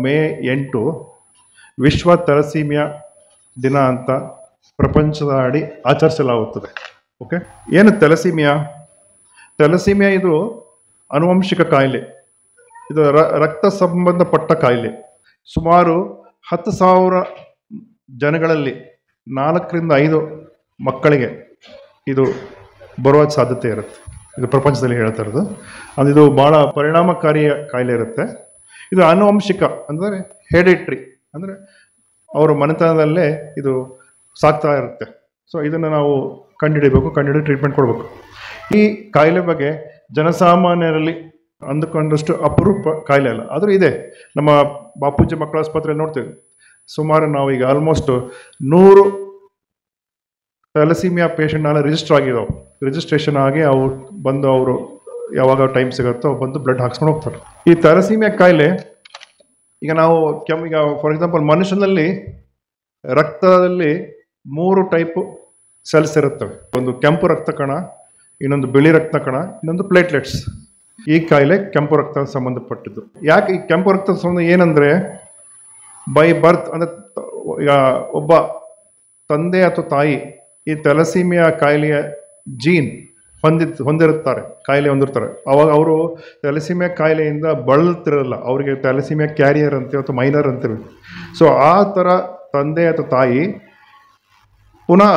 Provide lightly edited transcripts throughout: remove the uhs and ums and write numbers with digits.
ಮೇ 8 ವಿಶ್ವ ಥೆಲಸೀಮಿಯಾ ದಿನ ಅಂತ ಪ್ರಪಂಚದಾಡಿ ಆಚರಿಸಲಾಗುತ್ತದೆ. ಓಕೆ, ಏನು ಥೆಲಸೀಮಿಯಾ? ಥೆಲಸೀಮಿಯಾ ಇದು ಆನುವಂಶಿಕ ಕಾಯಿಲೆ, ಇದು ರಕ್ತ ಸಂಬಂಧಪಟ್ಟ ಕಾಯಿಲೆ. ಸುಮಾರು 10,000 ಜನಗಳಲ್ಲಿ 4-5 ಮಕ್ಕಳಿಗೆ ಇದು ಬರುವ ಸಾಧ್ಯತೆ ಇರುತ್ತೆ. ಇದು ಪ್ರಪಂಚದಲ್ಲಿ ಹೇಳ್ತಾ ಇರೋದು. ಅದು ಇದು ಭಾಳ ಪರಿಣಾಮಕಾರಿಯ ಕಾಯಿಲೆ ಇರುತ್ತೆ. ಇದು ಆನುವಂಶಿಕ ಅಂದರೆ ಹೆರಿಡಿಟ್ರಿ, ಅಂದರೆ ಅವರ ಮನೆತನದಲ್ಲೇ ಇದು ಸಾಗ್ತಾ ಇರುತ್ತೆ. ಸೊ ಇದನ್ನು ನಾವು ಕಂಡುಹಿಡಿಬೇಕು, ಕಂಡುಹಿಡಿದು ಟ್ರೀಟ್ಮೆಂಟ್ ಕೊಡಬೇಕು. ಈ ಕಾಯಿಲೆ ಬಗ್ಗೆ ಜನಸಾಮಾನ್ಯರಲ್ಲಿ ಅಂದುಕೊಂಡಷ್ಟು ಅಪರೂಪ ಕಾಯಿಲೆ ಅಲ್ಲ, ಆದರೂ ಇದೆ. ನಮ್ಮ ಬಾಪೂಜಿ ಮಕ್ಕಳ ಆಸ್ಪತ್ರೆಯಲ್ಲಿ ನೋಡ್ತೀವಿ, ಸುಮಾರು ನಾವು ಈಗ ಆಲ್ಮೋಸ್ಟ್ 100 ಥೆಲಸೀಮಿಯಾ ಪೇಷಂಟ್ನೆಲ್ಲ ರಿಜಿಸ್ಟ್ರೇಷನ್ ಆಗಿ ಅವ್ರು ಬಂದು ಅವರು ಯಾವಾಗ ಟೈಮ್ ಸಿಗುತ್ತೋ ಬಂದು ಬ್ಲಡ್ ಹಾಕ್ಸ್ಕೊಂಡು ಹೋಗ್ತಾರೆ. ಈ ಥೆಲಸೀಮಿಯಾ ಕಾಯಿಲೆ ಈಗ ನಾವು ಈಗ ಫಾರ್ ಎಕ್ಸಾಂಪಲ್ ಮನುಷ್ಯನಲ್ಲಿ ರಕ್ತದಲ್ಲಿ 3 ಟೈಪು ಸೆಲ್ಸ್ ಇರುತ್ತವೆ. ಒಂದು ಕೆಂಪು ರಕ್ತ ಕಣ, ಇನ್ನೊಂದು ಬಿಳಿ ರಕ್ತ ಕಣ, ಇನ್ನೊಂದು ಪ್ಲೇಟ್ಲೆಟ್ಸ್. ಈ ಕಾಯಿಲೆ ಕೆಂಪು ರಕ್ತ ಸಂಬಂಧಪಟ್ಟಿದ್ದು. ಯಾಕೆ ಈ ಕೆಂಪು ರಕ್ತ ಸಂಬಂಧ ಏನಂದರೆ, ಬೈ ಬರ್ತ್ ಅಂದರೆ ಈಗ ಒಬ್ಬ ತಂದೆ ಅಥವಾ ತಾಯಿ ಈ ಥೆಲಸೀಮಿಯಾ ಕಾಯಿಲೆಯ ಜೀನ್ ಹೊಂದಿರುತ್ತಾರೆ, ಕಾಯಿಲೆ ಹೊಂದಿರ್ತಾರೆ. ಅವಾಗ ಅವರು ಥೆಲಸೀಮಿಯಾ ಕಾಯಿಲೆಯಿಂದ ಬಳಲ್ತಿರಲ್ಲ, ಅವರಿಗೆ ಥೆಲಸೀಮಿಯಾ ಕ್ಯಾರಿಯರ್ ಅಂತೀವಿ ಅಥವಾ ಮೈನರ್ ಅಂತೀವಿ. ಸೊ ಆ ಥರ ತಂದೆ ಅಥವಾ ತಾಯಿ ಪುನಃ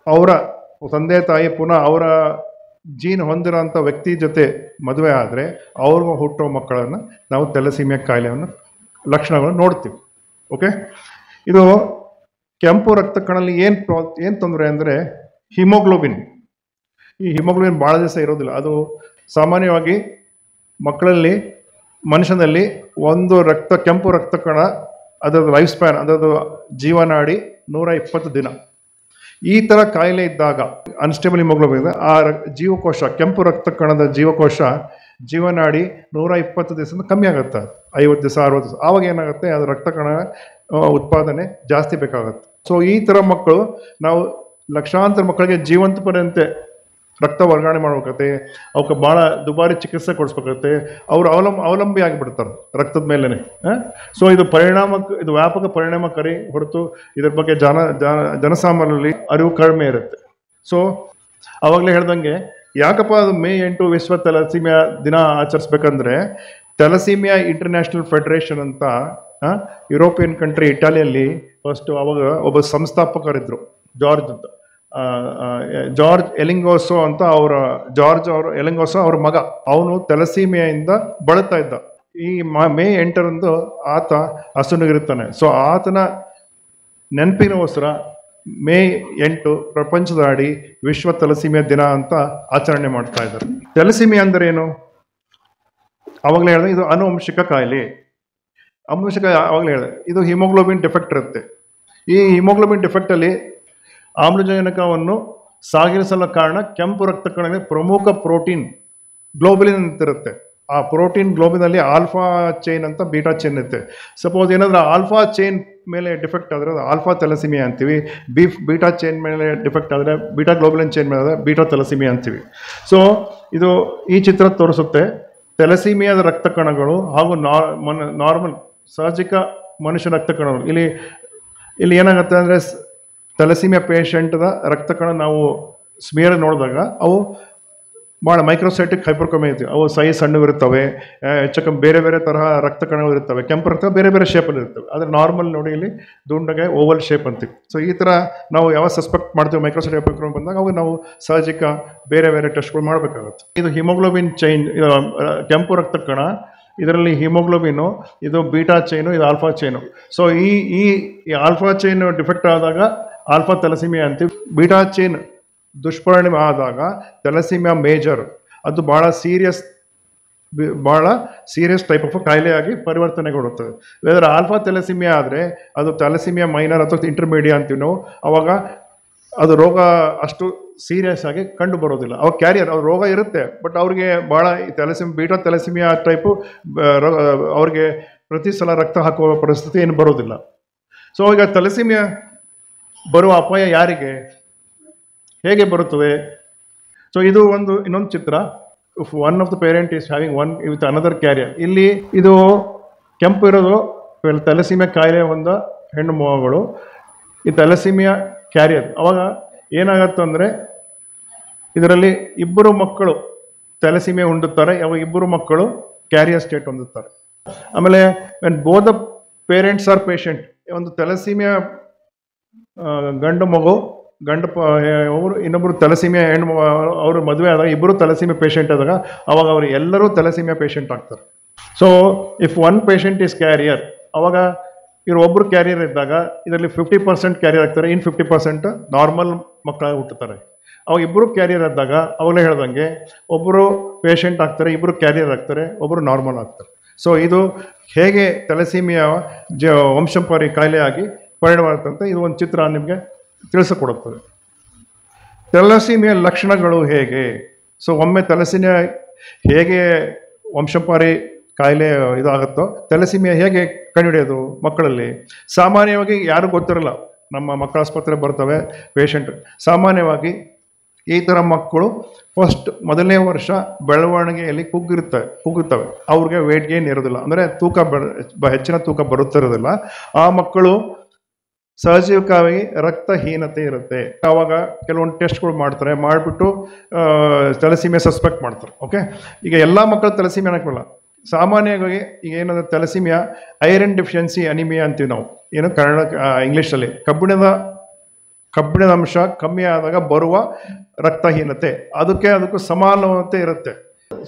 ಅವರ ತಂದೆ ತಾಯಿ ಪುನಃ ಅವರ ಜೀನ್ ಹೊಂದಿರೋಂಥ ವ್ಯಕ್ತಿ ಜೊತೆ ಮದುವೆ ಆದರೆ ಅವ್ರಿಗೂ ಹುಟ್ಟೋ ಮಕ್ಕಳನ್ನು ನಾವು ಥೆಲಸೀಮಿಯಾ ಕಾಯಿಲೆಯನ್ನು ಲಕ್ಷಣಗಳನ್ನು ನೋಡ್ತೀವಿ. ಓಕೆ, ಇದು ಕೆಂಪು ರಕ್ತ ಕಣದಲ್ಲಿ ಏನು ತೊಂದರೆ ಅಂದರೆ ಹಿಮೋಗ್ಲೋಬಿನ್. ಈ ಹಿಮೋಗ್ಲೋಬಿನ್ ಭಾಳ ದಿವಸ ಇರೋದಿಲ್ಲ. ಅದು ಸಾಮಾನ್ಯವಾಗಿ ಮಕ್ಕಳಲ್ಲಿ, ಮನುಷ್ಯನಲ್ಲಿ ಒಂದು ಕೆಂಪು ರಕ್ತ ಕಣ ಅದರದ್ದು ಲೈಫ್ ಸ್ಪ್ಯಾನ್, ಅದರದ್ದು ಜೀವನಾಡಿ 120 ದಿನ. ಈ ಥರ ಕಾಯಿಲೆ ಇದ್ದಾಗ ಅನ್ಸ್ಟೇಬಲ್ ಹಿಮೋಗ್ಲೋಬಿನ್ ಆ ಜೀವಕೋಶ, ಕೆಂಪು ರಕ್ತ ಕಣದ ಜೀವಕೋಶ ಜೀವನಾಡಿ 120 ದಿವಸದಿಂದ ಕಮ್ಮಿ ಆಗುತ್ತೆ, 50 ದಿವಸ 60 ದಿವಸ. ಆವಾಗ ಏನಾಗುತ್ತೆ, ಅದು ರಕ್ತ ಕಣ ಉತ್ಪಾದನೆ ಜಾಸ್ತಿ ಬೇಕಾಗುತ್ತೆ. ಸೊ ಈ ಥರ ಮಕ್ಕಳು, ನಾವು ಲಕ್ಷಾಂತರ ಮಕ್ಕಳಿಗೆ ಜೀವಂತಪರಂತೆ ರಕ್ತ ವರ್ಗಾವಣೆ ಮಾಡ್ಬೇಕಾಗತ್ತೆ, ಅವಕ್ಕೆ ಭಾಳ ದುಬಾರಿ ಚಿಕಿತ್ಸೆ ಕೊಡಿಸ್ಬೇಕಾಗತ್ತೆ. ಅವರು ಅವಲಂಬಿ ಆಗಿಬಿಡ್ತಾರೆ ರಕ್ತದ ಮೇಲೇ. ಸೊ ಇದು ವ್ಯಾಪಕ ಪರಿಣಾಮಕಾರಿ ಹೊರತು ಇದ್ರ ಬಗ್ಗೆ ಜನಸಾಮಾನ್ಯರಲ್ಲಿ ಅರಿವು ಕಡಿಮೆ ಇರುತ್ತೆ. ಸೊ ಆವಾಗಲೇ ಹೇಳ್ದಂಗೆ, ಯಾಕಪ್ಪ ಅದು ಮೇ 8 ವಿಶ್ವ ಥೆಲಸೀಮಿಯಾ ದಿನ ಆಚರಿಸ್ಬೇಕಂದ್ರೆ, ಥೆಲಸೀಮಿಯಾ ಇಂಟರ್ನ್ಯಾಷನಲ್ ಫೆಡರೇಷನ್ ಅಂತ ಯುರೋಪಿಯನ್ ಕಂಟ್ರಿ ಇಟಾಲಿಯಲ್ಲಿ ಫಸ್ಟು ಅವಾಗ ಒಬ್ಬ ಸಂಸ್ಥಾಪಕರಿದ್ದರು, ಜಾರ್ಜ್ ಎಲಿಂಗೋಸೋ ಅಂತ. ಎಲಿಂಗೋಸೋ ಅವ್ರ ಮಗ, ಅವನು ಥೆಲಸೀಮಿಯಾಯಿಂದ ಬಳಲ್ತಾ ಇದ್ದ. ಈ ಮೇ 8 ಆತ ಹಸುನಿಗಿರುತ್ತಾನೆ. ಸೊ ಆತನ ನೆನಪಿಗೋಸ್ಕರ ಮೇ 8 ಪ್ರಪಂಚದಾಡಿ ವಿಶ್ವ ಥೆಲಸೀಮಿಯಾ ದಿನ ಅಂತ ಆಚರಣೆ ಮಾಡ್ತಾ ಇದ್ದಾರೆ. ಥೆಲಸೀಮಿಯಾ ಅಂದರೆ ಏನು? ಆವಾಗಲೇ ಹೇಳಿದೆ, ಇದು ಆನುವಂಶಿಕ ಕಾಯಿಲೆ. ಆವಾಗಲೇ ಹೇಳಿದೆ, ಇದು ಹಿಮೋಗ್ಲೋಬಿನ್ ಡಿಫೆಕ್ಟ್ ಇರುತ್ತೆ. ಈ ಹಿಮೋಗ್ಲೋಬಿನ್ ಡಿಫೆಕ್ಟಲ್ಲಿ ಆಮ್ಲಜನಕವನ್ನು ಸಾಗಿಸಲು ಕಾರಣ ಕೆಂಪು ರಕ್ತ ಕಣಕ್ಕೆ ಪ್ರಮುಖ ಪ್ರೋಟೀನ್ ಗ್ಲೋಬುಲಿನ್ ಅಂತಿರುತ್ತೆ. ಆ ಪ್ರೋಟೀನ್ ಗ್ಲೋಬಿನಲ್ಲಿ ಆಲ್ಫಾ ಚೈನ್ ಅಂತ ಬೀಟಾ ಚೈನ್ ಇರುತ್ತೆ. ಸಪೋಸ್ ಏನಾದರೂ ಆಲ್ಫಾ ಚೈನ್ ಮೇಲೆ ಡಿಫೆಕ್ಟ್ ಆದರೆ ಅದು ಆಲ್ಫಾ ಥೆಲಸೀಮಿಯಾ ಅಂತೀವಿ. ಬೀಟಾ ಚೈನ್ ಮೇಲೆ ಡಿಫೆಕ್ಟ್ ಆದರೆ, ಬೀಟಾ ಗ್ಲೋಬುಲಿನ್ ಚೈನ್ ಮೇಲೆ ಆದರೆ ಬೀಟಾ ಥೆಲಸೀಮಿಯಾ ಅಂತೀವಿ. ಸೊ ಇದು ಈ ಚಿತ್ರ ತೋರಿಸುತ್ತೆ ಥೆಲಸೀಮಿಯಾದ ರಕ್ತ ಕಣಗಳು ಹಾಗೂ ನಾರ್ಮಲ್ ಸಾರ್ವಜನಿಕ ಮನುಷ್ಯ ರಕ್ತ ಕಣಗಳು. ಇಲ್ಲಿ ಏನಾಗುತ್ತೆ ಅಂದರೆ, ಥೆಲಸೀಮಿಯಾ ಪೇಷಂಟ್ದ ರಕ್ತ ಕಣ ನಾವು ಸ್ಮಿಯರ್ ನೋಡಿದಾಗ ಅವು ಭಾಳ ಮೈಕ್ರೋಸೈಟಿಕ್ ಹೈಪರ್ಕೊಮಿಯಾ ಇರ್ತವೆ. ಅವು ಸಣ್ಣವಿರುತ್ತವೆ, ಹೆಚ್ಚು ಬೇರೆ ಬೇರೆ ತರಹ ರಕ್ತ ಕಣಗಳು ಇರ್ತವೆ. ಕೆಂಪು ರಕ್ತ ಬೇರೆ ಬೇರೆ ಶೇಪಲ್ಲಿ ಇರ್ತವೆ. ಆದರೆ ನಾರ್ಮಲ್ ನೋಡಿ ಇಲ್ಲಿ ದುಂಡಗೆ ಓವಲ್ ಶೇಪ್ ಅಂತೀವಿ. ಸೊ ಈ ಥರ ನಾವು ಯಾವ ಸಸ್ಪೆಕ್ಟ್ ಮಾಡ್ತೀವಿ ಮೈಕ್ರೋಸೈಟಿಕ್ ಹೈಪರ್ಕೊಮಿಯಾ ಬಂದಾಗ ಅವು ನಾವು ಸಹಜಿಕ ಬೇರೆ ಬೇರೆ ಟೆಸ್ಟ್ಗಳು ಮಾಡಬೇಕಾಗುತ್ತೆ. ಇದು ಹಿಮೋಗ್ಲೋಬಿನ್ ಚೈನ್, ಕೆಂಪು ರಕ್ತ ಕಣ, ಇದರಲ್ಲಿ ಹಿಮೋಗ್ಲೋಬಿನು, ಇದು ಬೀಟಾ ಚೈನು, ಇದು ಆಲ್ಫಾ ಚೈನು. ಸೊ ಈ ಆಲ್ಫಾ ಚೈನ್ ಡಿಫೆಕ್ಟ್ ಆದಾಗ ಆಲ್ಫಾ ಥೆಲಸೀಮಿಯಾ ಅಂತೀವಿ. ಬೀಟಾ ಚೈನ್ ದುಷ್ಪರಿಣಾಮ ಆದಾಗ ಥೆಲಸೀಮಿಯಾ ಮೇಜರ್, ಅದು ಭಾಳ ಸೀರಿಯಸ್ ಟೈಪ್ ಆಫ್ ಕಾಯಿಲೆಯಾಗಿ ಪರಿವರ್ತನೆಗೊಳ್ಳುತ್ತದೆ. ವೇದರ ಆಲ್ಫಾ ಥೆಲಸೀಮಿಯಾ ಆದರೆ ಅದು ಥೆಲಸೀಮಿಯಾ ಮೈನರ್ ಅಥವಾ ಇಂಟರ್ಮೀಡಿಯಾ ಅಂತೀವಿ ನಾವು. ಅವಾಗ ಅದು ರೋಗ ಅಷ್ಟು ಸೀರಿಯಸ್ ಆಗಿ ಕಂಡು ಬರೋದಿಲ್ಲ. ಅವಾಗ ಕ್ಯಾರಿಯರ್, ಅವ್ರ ರೋಗ ಇರುತ್ತೆ, ಬಟ್ ಅವ್ರಿಗೆ ಭಾಳ ಬೀಟಾ ಥೆಲಸೀಮಿಯಾ ಟೈಪು ಅವ್ರಿಗೆ ಪ್ರತಿ ಸಲ ರಕ್ತ ಹಾಕುವ ಪರಿಸ್ಥಿತಿ ಏನು ಬರೋದಿಲ್ಲ. ಸೊ ಈಗ ಥೆಲಸೀಮಿಯಾ ಬರುವ ಅಪಾಯ ಯಾರಿಗೆ, ಹೇಗೆ ಬರುತ್ತದೆ? ಸೊ ಇದು ಇನ್ನೊಂದು ಚಿತ್ರ. One of the parent is having one with another carrier. ಇಲ್ಲಿ ಇದು ಕೆಂಪು ಇರೋದು ಥ್ಯಾಲಸೀಮಿಯಾ ಕಾಯಿಲೆ ಹೊಂದ ಹೆಣ್ಣು ಮಗುಗಳು, ಈ ಥ್ಯಾಲಸೀಮಿಯಾ ಕ್ಯಾರಿಯರ್. ಅವಾಗ ಏನಾಗತ್ತಂದರೆ ಇದರಲ್ಲಿ ಇಬ್ಬರು ಮಕ್ಕಳು ಥ್ಯಾಲಸೀಮಿಯಾ ಹೊಂದುತ್ತಾರೆ, ಅವಾಗ ಇಬ್ಬರು ಮಕ್ಕಳು ಕ್ಯಾರಿಯರ್ ಸ್ಟೇಟ್ ಹೊಂದುತ್ತಾರೆ. ಆಮೇಲೆ when both the parents are patient, ಒಂದು ಥ್ಯಾಲಸೀಮಿಯಾ ಗಂಡು ಮಗು ಅವರು ಇನ್ನೊಬ್ಬರು ಥ್ಯಾಲಸೀಮಿಯಾ ಹೆಣ್ಣು ಅವರು ಮದುವೆ ಆದಾಗ ಇಬ್ಬರು ಥ್ಯಾಲಸೀಮಿಯಾ ಪೇಷಂಟ್ ಆದಾಗ ಅವಾಗ ಅವರು ಎಲ್ಲರೂ ಥ್ಯಾಲಸೀಮಿಯಾ ಪೇಷಂಟ್ ಆಗ್ತಾರೆ. So if one patient is carrier, ಅವಾಗ ಇವರು ಒಬ್ಬರು ಕ್ಯಾರಿಯರ್ ಇದ್ದಾಗ ಇದರಲ್ಲಿ 50% ಕ್ಯಾರಿಯರ್ ಆಗ್ತಾರೆ, ಇನ್ನು 50% ನಾರ್ಮಲ್ ಮಕ್ಕಳಾಗಿ ಹುಟ್ಟುತ್ತಾರೆ. ಅವಾಗ ಇಬ್ಬರು ಕ್ಯಾರಿಯರ್ ಆದಾಗ ಅವಾಗಲೇ ಹೇಳ್ದಂಗೆ ಒಬ್ಬರು ಪೇಷಂಟ್ ಆಗ್ತಾರೆ, ಇಬ್ಬರು ಕ್ಯಾರಿಯರ್ ಆಗ್ತಾರೆ, ಒಬ್ಬರು ನಾರ್ಮಲ್ ಆಗ್ತಾರೆ. ಸೊ ಇದು ಹೇಗೆ ಥ್ಯಾಲಸೀಮಿಯಾ ವಂಶಪಾರಿ ಕಾಯಿಲೆಯಾಗಿ ಪರಿಣಾಮ ಆಗುತ್ತಂತೆ ಇದು ಒಂದು ಚಿತ್ರ ನಿಮಗೆ ತಿಳಿಸಿಕೊಡುತ್ತದೆ. ಥ್ಯಾಲಸೀಮಿಯಾ ಲಕ್ಷಣಗಳು ಹೇಗೆ? ಸೊ ಒಮ್ಮೆ ಥ್ಯಾಲಸೀಮಿಯಾ ಹೇಗೆ ವಂಶಪಾರಿ ಕಾಯಿಲೆ ಇದಾಗುತ್ತೋ ಥ್ಯಾಲಸೀಮಿಯಾ ಹೇಗೆ ಕಂಡುಹಿಡಿಯೋದು ಮಕ್ಕಳಲ್ಲಿ? ಸಾಮಾನ್ಯವಾಗಿ ಯಾರು ಗೊತ್ತಿರಲ್ಲ, ನಮ್ಮ ಮಕ್ಕಳ ಆಸ್ಪತ್ರೆ ಬರ್ತವೆ ಪೇಷಂಟ್. ಸಾಮಾನ್ಯವಾಗಿ ಈ ಥರ ಮಕ್ಕಳು ಮೊದಲನೇ ವರ್ಷ ಬೆಳವಣಿಗೆಯಲ್ಲಿ ಕುಗ್ಗುತ್ತವೆ, ಅವ್ರಿಗೆ ವೇಟ್ ಗೇನ್ ಇರೋದಿಲ್ಲ, ಅಂದರೆ ಹೆಚ್ಚಿನ ತೂಕ ಬರುತ್ತಿರೋದಿಲ್ಲ. ಆ ಮಕ್ಕಳು ಸಹಜೀವಕವಾಗಿ ರಕ್ತಹೀನತೆ ಇರುತ್ತೆ. ಆವಾಗ ಕೆಲವೊಂದು ಟೆಸ್ಟ್ಗಳು ಮಾಡ್ತಾರೆ, ಮಾಡಿಬಿಟ್ಟು ಥ್ಯಾಲಸೀಮಿಯಾ ಸಸ್ಪೆಕ್ಟ್ ಮಾಡ್ತಾರೆ. ಓಕೆ, ಈಗ ಎಲ್ಲ ಮಕ್ಕಳು ಥ್ಯಾಲಸೀಮಿಯಾ ಅನ್ನೋಕ್ಕಲ್ಲ, ಸಾಮಾನ್ಯವಾಗಿ ಈಗ ಏನಂದ್ರೆ ಥ್ಯಾಲಸೀಮಿಯಾ ಐರನ್ ಡೆಫಿಷಿಯನ್ಸಿ ಅನಿಮಿಯಾ ಅಂತೀವಿ ನಾವು, ಏನು ಇಂಗ್ಲೀಷಲ್ಲಿ ಕಬ್ಬಿಣದ ಅಂಶ ಕಮ್ಮಿ ಆದಾಗ ಬರುವ ರಕ್ತಹೀನತೆ, ಅದಕ್ಕೂ ಸಮಾನತೆ ಇರುತ್ತೆ.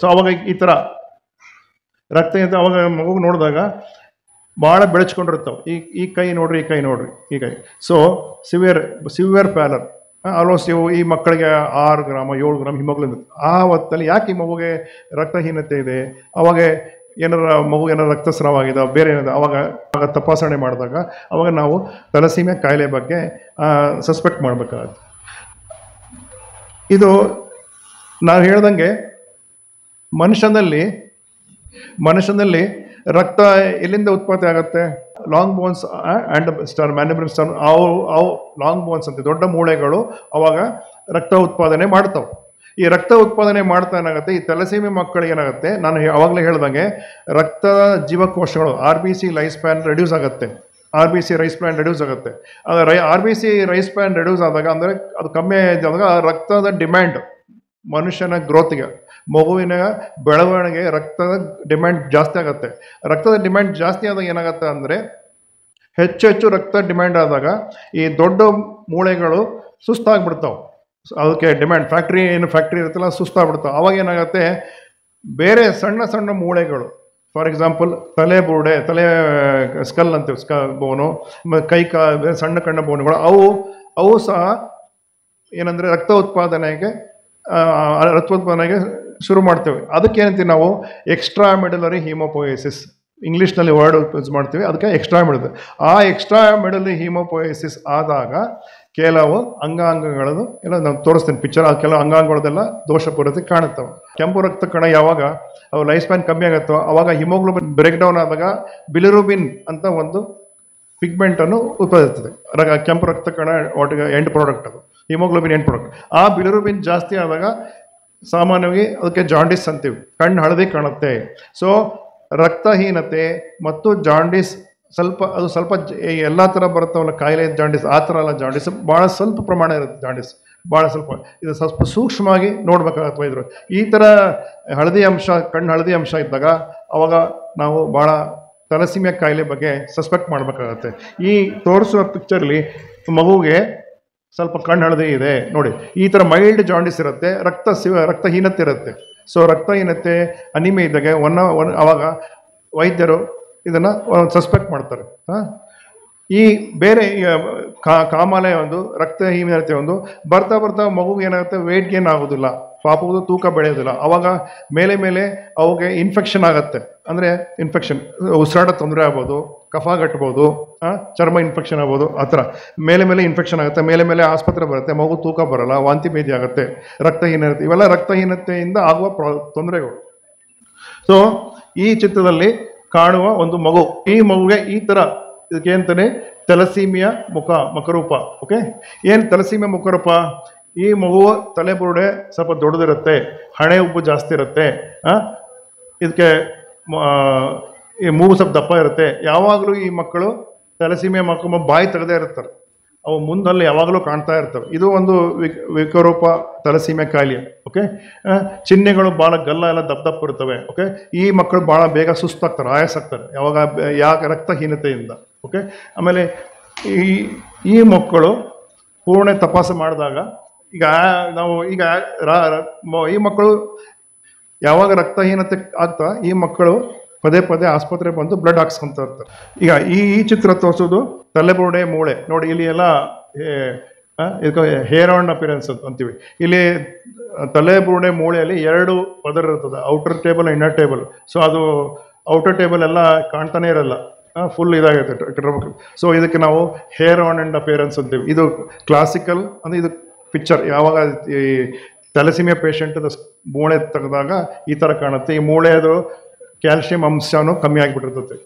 ಸೊ ಅವಾಗ ಈ ಥರ ರಕ್ತಹೀನತೆ ಅವಾಗ ಮಗು ನೋಡಿದಾಗ ಭಾಳ ಬೆಳೆಸ್ಕೊಂಡಿರ್ತಾವೆ. ಈ ಕೈ ನೋಡ್ರಿ, ಈ ಕೈ. ಸೊ ಸಿವಿಯರ್ ಪ್ಯಾಲರ್ ಆಲ್ಮೋಸ್ಟ್ ಈ ಮಕ್ಕಳಿಗೆ 6 ಗ್ರಾಮ್ 7 ಗ್ರಾಮ್ ಹಿಮೋಗ್ಲೋಬಿನ್. ಆ ಹೊತ್ತಲ್ಲಿ ಯಾಕೆ ಈ ಮಗುಗೆ ರಕ್ತಹೀನತೆ ಇದೆ? ಅವಾಗ ಏನಾರ ರಕ್ತಸ್ರಾವ ಆಗಿದೆ, ಬೇರೆ ಏನಿದೆ, ಅವಾಗ ತಪಾಸಣೆ ಮಾಡಿದಾಗ ಅವಾಗ ನಾವು ಥ್ಯಾಲಸೀಮಿಯಾ ಕಾಯಿಲೆ ಬಗ್ಗೆ ಸಸ್ಪೆಕ್ಟ್ ಮಾಡಬೇಕಾಗುತ್ತೆ. ಇದು ನಾನು ಹೇಳ್ದಂಗೆ ಮನುಷ್ಯನಲ್ಲಿ ರಕ್ತ ಎಲ್ಲಿಂದ ಉತ್ಪತ್ತಿ ಆಗುತ್ತೆ? ಲಾಂಗ್ ಬೋನ್ಸ್ ಆ್ಯಂಡ್ ಮ್ಯಾನಿಬ್ರಮ್ ಸ್ಟರ್ಮ್, ಅವು ಲಾಂಗ್ ಬೋನ್ಸ್ ಅಂತ ದೊಡ್ಡ ಮೂಳೆಗಳು ಅವಾಗ ರಕ್ತ ಉತ್ಪಾದನೆ ಮಾಡ್ತಾವೆ. ಈ ರಕ್ತ ಉತ್ಪಾದನೆ ಮಾಡ್ತಾ ಏನಾಗುತ್ತೆ, ಈ ಥ್ಯಾಲಸೀಮಿಯಾ ಮಕ್ಕಳಿಗೆ ಏನಾಗುತ್ತೆ, ನಾನು ಆವಾಗಲೇ ಹೇಳ್ದಂಗೆ ರಕ್ತದ ಜೀವಕೋಶಗಳು RBC ಲೈಫ್ ಸ್ಪ್ಯಾನ್ ರೆಡ್ಯೂಸ್ ಆಗುತ್ತೆ. RBC ರೈಸ್ ಪ್ಲಾನ್ ರೆಡ್ಯೂಸ್ ಆಗುತ್ತೆ. RBC ರೈಸ್ ಪ್ಲಾನ್ ರೆಡ್ಯೂಸ್ ಆದಾಗ ಅಂದರೆ ಅದು ಕಮ್ಮಿ ಆದಾಗ ರಕ್ತದ ಡಿಮ್ಯಾಂಡ್ ಮನುಷ್ಯನ ಗ್ರೋತ್ಗೆ, ಮಗುವಿನ ಬೆಳವಣಿಗೆ ರಕ್ತದ ಡಿಮ್ಯಾಂಡ್ ಜಾಸ್ತಿ ಆಗುತ್ತೆ. ರಕ್ತದ ಡಿಮ್ಯಾಂಡ್ ಜಾಸ್ತಿ ಆದಾಗ ಏನಾಗುತ್ತೆ ಅಂದರೆ ಹೆಚ್ಚು ರಕ್ತ ಡಿಮ್ಯಾಂಡ್ ಆದಾಗ ಈ ದೊಡ್ಡ ಮೂಳೆಗಳು ಸುಸ್ತಾಗ್ಬಿಡ್ತಾವೆ. ಅದಕ್ಕೆ ಡಿಮ್ಯಾಂಡ್ ಫ್ಯಾಕ್ಟ್ರಿ ಇರುತ್ತಲ್ಲ ಸುಸ್ತಾಗ್ಬಿಡ್ತಾವೆ. ಅವಾಗ ಏನಾಗುತ್ತೆ, ಬೇರೆ ಸಣ್ಣ ಮೂಳೆಗಳು, ಫಾರ್ ಎಕ್ಸಾಂಪಲ್ ತಲೆ ಸ್ಕಲ್ ಅಂತೀವಿ, ಬೋನು, ಕೈ ಸಣ್ಣ ಬೋನುಗಳು, ಅವು ಸಹ ಏನಂದರೆ ರಕ್ತ ಉತ್ಪಾದನೆಗೆ ಶುರು ಮಾಡ್ತೇವೆ. ಅದಕ್ಕೆ ಏನಂತೀವಿ ನಾವು ಎಕ್ಸ್ಟ್ರಾ ಮೆಡುಲರಿ ಹಿಮೋಪೊಯೆಸಿಸ್, ಇಂಗ್ಲೀಷ್ನಲ್ಲಿ ವರ್ಡ್ ಯೂಸ್ ಮಾಡ್ತೀವಿ, ಅದಕ್ಕೆ ಎಕ್ಸ್ಟ್ರಾ ಮೆಡುಲರಿ. ಆ ಎಕ್ಸ್ಟ್ರಾ ಮೆಡುಲರಿ ಹಿಮೋಪೊಯೆಸಿಸ್ ಆದಾಗ ಕೆಲವು ಅಂಗಾಂಗಗಳನ್ನು ಎಲ್ಲ ನಾನು ತೋರಿಸ್ತೀನಿ ಪಿಕ್ಚರ್, ಕೆಲವು ಅಂಗಾಂಗಗಳದೆಲ್ಲ ದೋಷಪೂರಿತ ಕಾಣುತ್ತವೆ. ಕೆಂಪು ರಕ್ತ ಕಣ ಯಾವಾಗ ಅವು ಲೈಫ್ ಸ್ಪ್ಯಾನ್ ಕಮ್ಮಿ ಆಗುತ್ತೋ ಅವಾಗ ಹಿಮೋಗ್ಲೋಬಿನ್ ಬ್ರೇಕ್ ಡೌನ್ ಆದಾಗ ಬಿಲಿರುಬಿನ್ ಅಂತ ಒಂದು ಪಿಗ್ಮೆಂಟನ್ನು ಉತ್ಪಾದಿಸ್ತದೆ. ಕೆಂಪು ರಕ್ತ ಕಣ ಒಟ್ಟಿಗೆ ಎಂಡ್ ಪ್ರಾಡಕ್ಟ್, ಅದು ಹಿಮೋಗ್ಲೋಬಿನ್ ಎಂಡ್ ಪ್ರಾಡಕ್ಟ್. ಆ ಬಿಲಿರುಬಿನ್ ಜಾಸ್ತಿ ಆದಾಗ ಸಾಮಾನ್ಯವಾಗಿ ಅದಕ್ಕೆ ಜಾಂಡಿಸ್ ಅಂತೀವಿ, ಕಣ್ಣು ಹಳದಿ ಕಾಣುತ್ತೆ. ಸೊ ರಕ್ತಹೀನತೆ ಮತ್ತು ಜಾಂಡಿಸ್ ಸ್ವಲ್ಪ ಎಲ್ಲ ಥರ ಬರುತ್ತವಲ್ಲ ಕಾಯಿಲೆ, ಜಾಂಡಿಸ್ ಆ ಥರ ಅಲ್ಲ. ಜಾಂಡಿಸ್ ಭಾಳ ಸ್ವಲ್ಪ ಪ್ರಮಾಣ ಇರುತ್ತೆ, ಜಾಂಡಿಸ್ ಭಾಳ ಸ್ವಲ್ಪ. ಇದು ಸ್ವಲ್ಪ ಸೂಕ್ಷ್ಮವಾಗಿ ನೋಡ್ಬೇಕಾಗತ್ತೆ ವೈದ್ಯರು. ಈ ಥರ ಕಣ್ಣು ಹಳದಿ ಅಂಶ ಇದ್ದಾಗ ಅವಾಗ ನಾವು ಭಾಳ ಥ್ಯಾಲಸೀಮಿಯಾ ಕಾಯಿಲೆ ಬಗ್ಗೆ ಸಸ್ಪೆಕ್ಟ್ ಮಾಡಬೇಕಾಗತ್ತೆ. ಈ ತೋರಿಸುವ ಪಿಕ್ಚರ್ಲಿ ಮಗುವಿಗೆ ಸ್ವಲ್ಪ ಕಣ್ಣು ಹಳದಿ ಇದೆ ನೋಡಿ, ಈ ಥರ ಮೈಲ್ಡ್ ಜಾಂಡಿಸ್ ಇರುತ್ತೆ, ರಕ್ತಹೀನತೆ ಇರುತ್ತೆ. ಸೊ ರಕ್ತಹೀನತೆ ಅನಿಮೆ ಇದ್ದಾಗ ಅವಾಗ ವೈದ್ಯರು ಇದನ್ನು ಸಸ್ಪೆಕ್ಟ್ ಮಾಡ್ತಾರೆ. ಈ ಬೇರೆ ಕಾಮಾಲೆ ಒಂದು ರಕ್ತಹೀನತೆ ಒಂದು ಬರ್ತಾ ಮಗುಗೆ ಏನಾಗುತ್ತೆ, ವೇಟ್ ಗೇನ್ ಆಗೋದಿಲ್ಲ, ಪಾಪದ ತೂಕ ಬೆಳೆಯೋದಿಲ್ಲ. ಅವಾಗ ಮೇಲೆ ಅವುಗೆ ಇನ್ಫೆಕ್ಷನ್ ಆಗುತ್ತೆ. ಅಂದರೆ ಇನ್ಫೆಕ್ಷನ್, ಉಸಿರಾಟ ತೊಂದರೆ ಆಗ್ಬೋದು, ಕಫ ಗಟ್ಬೋದು, ಚರ್ಮ ಇನ್ಫೆಕ್ಷನ್ ಆಗ್ಬೋದು, ಆ ಥರ ಮೇಲೆ ಇನ್ಫೆಕ್ಷನ್ ಆಗುತ್ತೆ. ಮೇಲೆ ಆಸ್ಪತ್ರೆ ಬರುತ್ತೆ, ಮಗು ತೂಕ ಬರಲ್ಲ, ವಾಂತಿ ಭೇದಿ ಆಗುತ್ತೆ, ರಕ್ತಹೀನತೆ, ಇವೆಲ್ಲ ರಕ್ತಹೀನತೆಯಿಂದ ಆಗುವ ತೊಂದರೆಗಳು. ಸೊ ಈ ಚಿತ್ರದಲ್ಲಿ ಕಾಣುವ ಒಂದು ಮಗು, ಈ ಮಗುಗೆ ಈ ಥರ ಇದಕ್ಕೆ ಅಂತಾನೆ ಥ್ಯಾಲಸೀಮಿಯಾ ಮುಖರೂಪ. ಓಕೆ, ಏನು ಥ್ಯಾಲಸೀಮಿಯಾ ಮುಖರೂಪ? ಈ ಮಗುವ ತಲೆಬುರುಡೆ ಸ್ವಲ್ಪ ದೊಡ್ಡದಿರುತ್ತೆ, ಹಣೆ ಉಬ್ಬು ಜಾಸ್ತಿ ಇರುತ್ತೆ. ಇದಕ್ಕೆ ಈ ಮೂಗು ಸ್ವಲ್ಪ ದಪ್ಪ ಇರುತ್ತೆ. ಯಾವಾಗಲೂ ಈ ಮಕ್ಕಳು ತಲಸೀಮಿಯಾ ಮಕ್ಕಳು ಬಾಯಿ ತೆಗೆದೇ ಇರ್ತಾರೆ, ಅವು ಮುಂದಲ್ಲಿ ಯಾವಾಗಲೂ ಕಾಣ್ತಾ ಇರ್ತವೆ. ಇದು ಒಂದು ವಿಕರೂಪ ತಲಸೀಮಿಯಾ ಕಾಯಿಲೆ. ಓಕೆ, ಚಿಹ್ನೆಗಳು ಭಾಳ ಗಲ್ಲ ಎಲ್ಲ ದಪ್ಪ ದಪ್ಪ ಇರ್ತವೆ. ಓಕೆ, ಈ ಮಕ್ಕಳು ಭಾಳ ಬೇಗ ಸುಸ್ತಾಗ್ತಾರೆ, ಆಯಾಸಾಗ್ತಾರೆ ಯಾವಾಗ ಯಾಕೆ ರಕ್ತಹೀನತೆಯಿಂದ. ಓಕೆ, ಆಮೇಲೆ ಈ ಮಕ್ಕಳು ಪೂರ್ಣ ತಪಾಸು ಮಾಡಿದಾಗ ಈಗ ನಾವು ಈಗ ಈ ಮಕ್ಕಳು ಯಾವಾಗ ರಕ್ತಹೀನತೆ ಆಗ್ತಾ ಈ ಮಕ್ಕಳು ಪದೇ ಪದೇ ಆಸ್ಪತ್ರೆಗೆ ಬಂದು ಬ್ಲಡ್ ಹಾಕ್ಸ್ಕೊಂತ ಇರ್ತಾರೆ. ಈಗ ಈ ಚಿತ್ರ ತೋರಿಸೋದು ತಲೆಬುರುಡೆ ಮೂಳೆ ನೋಡಿ. ಇಲ್ಲಿ ಎಲ್ಲ ಇದಕ್ಕೆ ಹೇರ್ ಆನ್ ಅಪಿಯರೆನ್ಸ್ ಅಂತೀವಿ. ಇಲ್ಲಿ ತಲೆಬುರುಡೆ ಮೂಳೆಯಲ್ಲಿ 2 ಪದರ ಇರ್ತದೆ, outer table inner table. So ಅದು ಔಟರ್ ಟೇಬಲ್ ಎಲ್ಲ ಕಾಣ್ತಾನೆ ಇರಲ್ಲ, ಫುಲ್ ಇದಾಗುತ್ತೆ. ಸೊ ಇದಕ್ಕೆ ನಾವು ಹೇರ್ ಆನ್ ಅಂಡ್ ಅಪಿಯರೆನ್ಸ್ ಅಂತೀವಿ. ಇದು ಕ್ಲಾಸಿಕಲ್ ಅಂದರೆ ಇದು ಪಿಕ್ಚರ್ ಯಾವಾಗ ಈ ತಲಸೀಮಿಯಾ ಪೇಷಂಟ್ ಮೂಳೆ ತೆಗೆದಾಗ ಈ ಥರ ಕಾಣುತ್ತೆ. ಈ ಮೂಳೆದು ಕ್ಯಾಲ್ಸಿಯಂ ಅಂಶನೂ ಕಮ್ಮಿ ಆಗಿಬಿಟ್ಟಿರ್ತದೆ,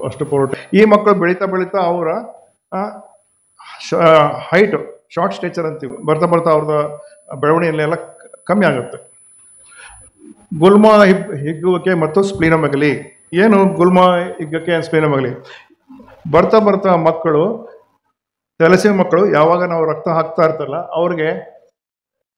ಅಷ್ಟು ಪೂರ್ಣ. ಈ ಮಕ್ಕಳು ಬೆಳೀತಾ ಅವರ ಹೈಟ್ ಶಾರ್ಟ್ ಸ್ಟೇಚರ್ ಅಂತೀವಿ, ಬರ್ತಾ ಅವ್ರದ ಬೆಳವಣಿಗೆಯಲ್ಲೆಲ್ಲ ಕಮ್ಮಿ ಆಗುತ್ತೆ. ಗುಲ್ಮ ಹಿಗ್ಗುವಿಕೆ ಮತ್ತು ಸ್ಪ್ಲೀನೋಮೆಗಲಿ. ಏನು ಗುಲ್ಮ ಹಿಗ್ಗಕ್ಕೆ ಸ್ಪ್ಲೀನೋಮೆಗಲಿ? ಬರ್ತಾ ಮಕ್ಕಳು ತಲಸೀಮಿಯಾ ಮಕ್ಕಳು ಯಾವಾಗ ನಾವು ರಕ್ತ ಹಾಕ್ತಾ ಇರ್ತಲ್ಲ ಅವ್ರಿಗೆ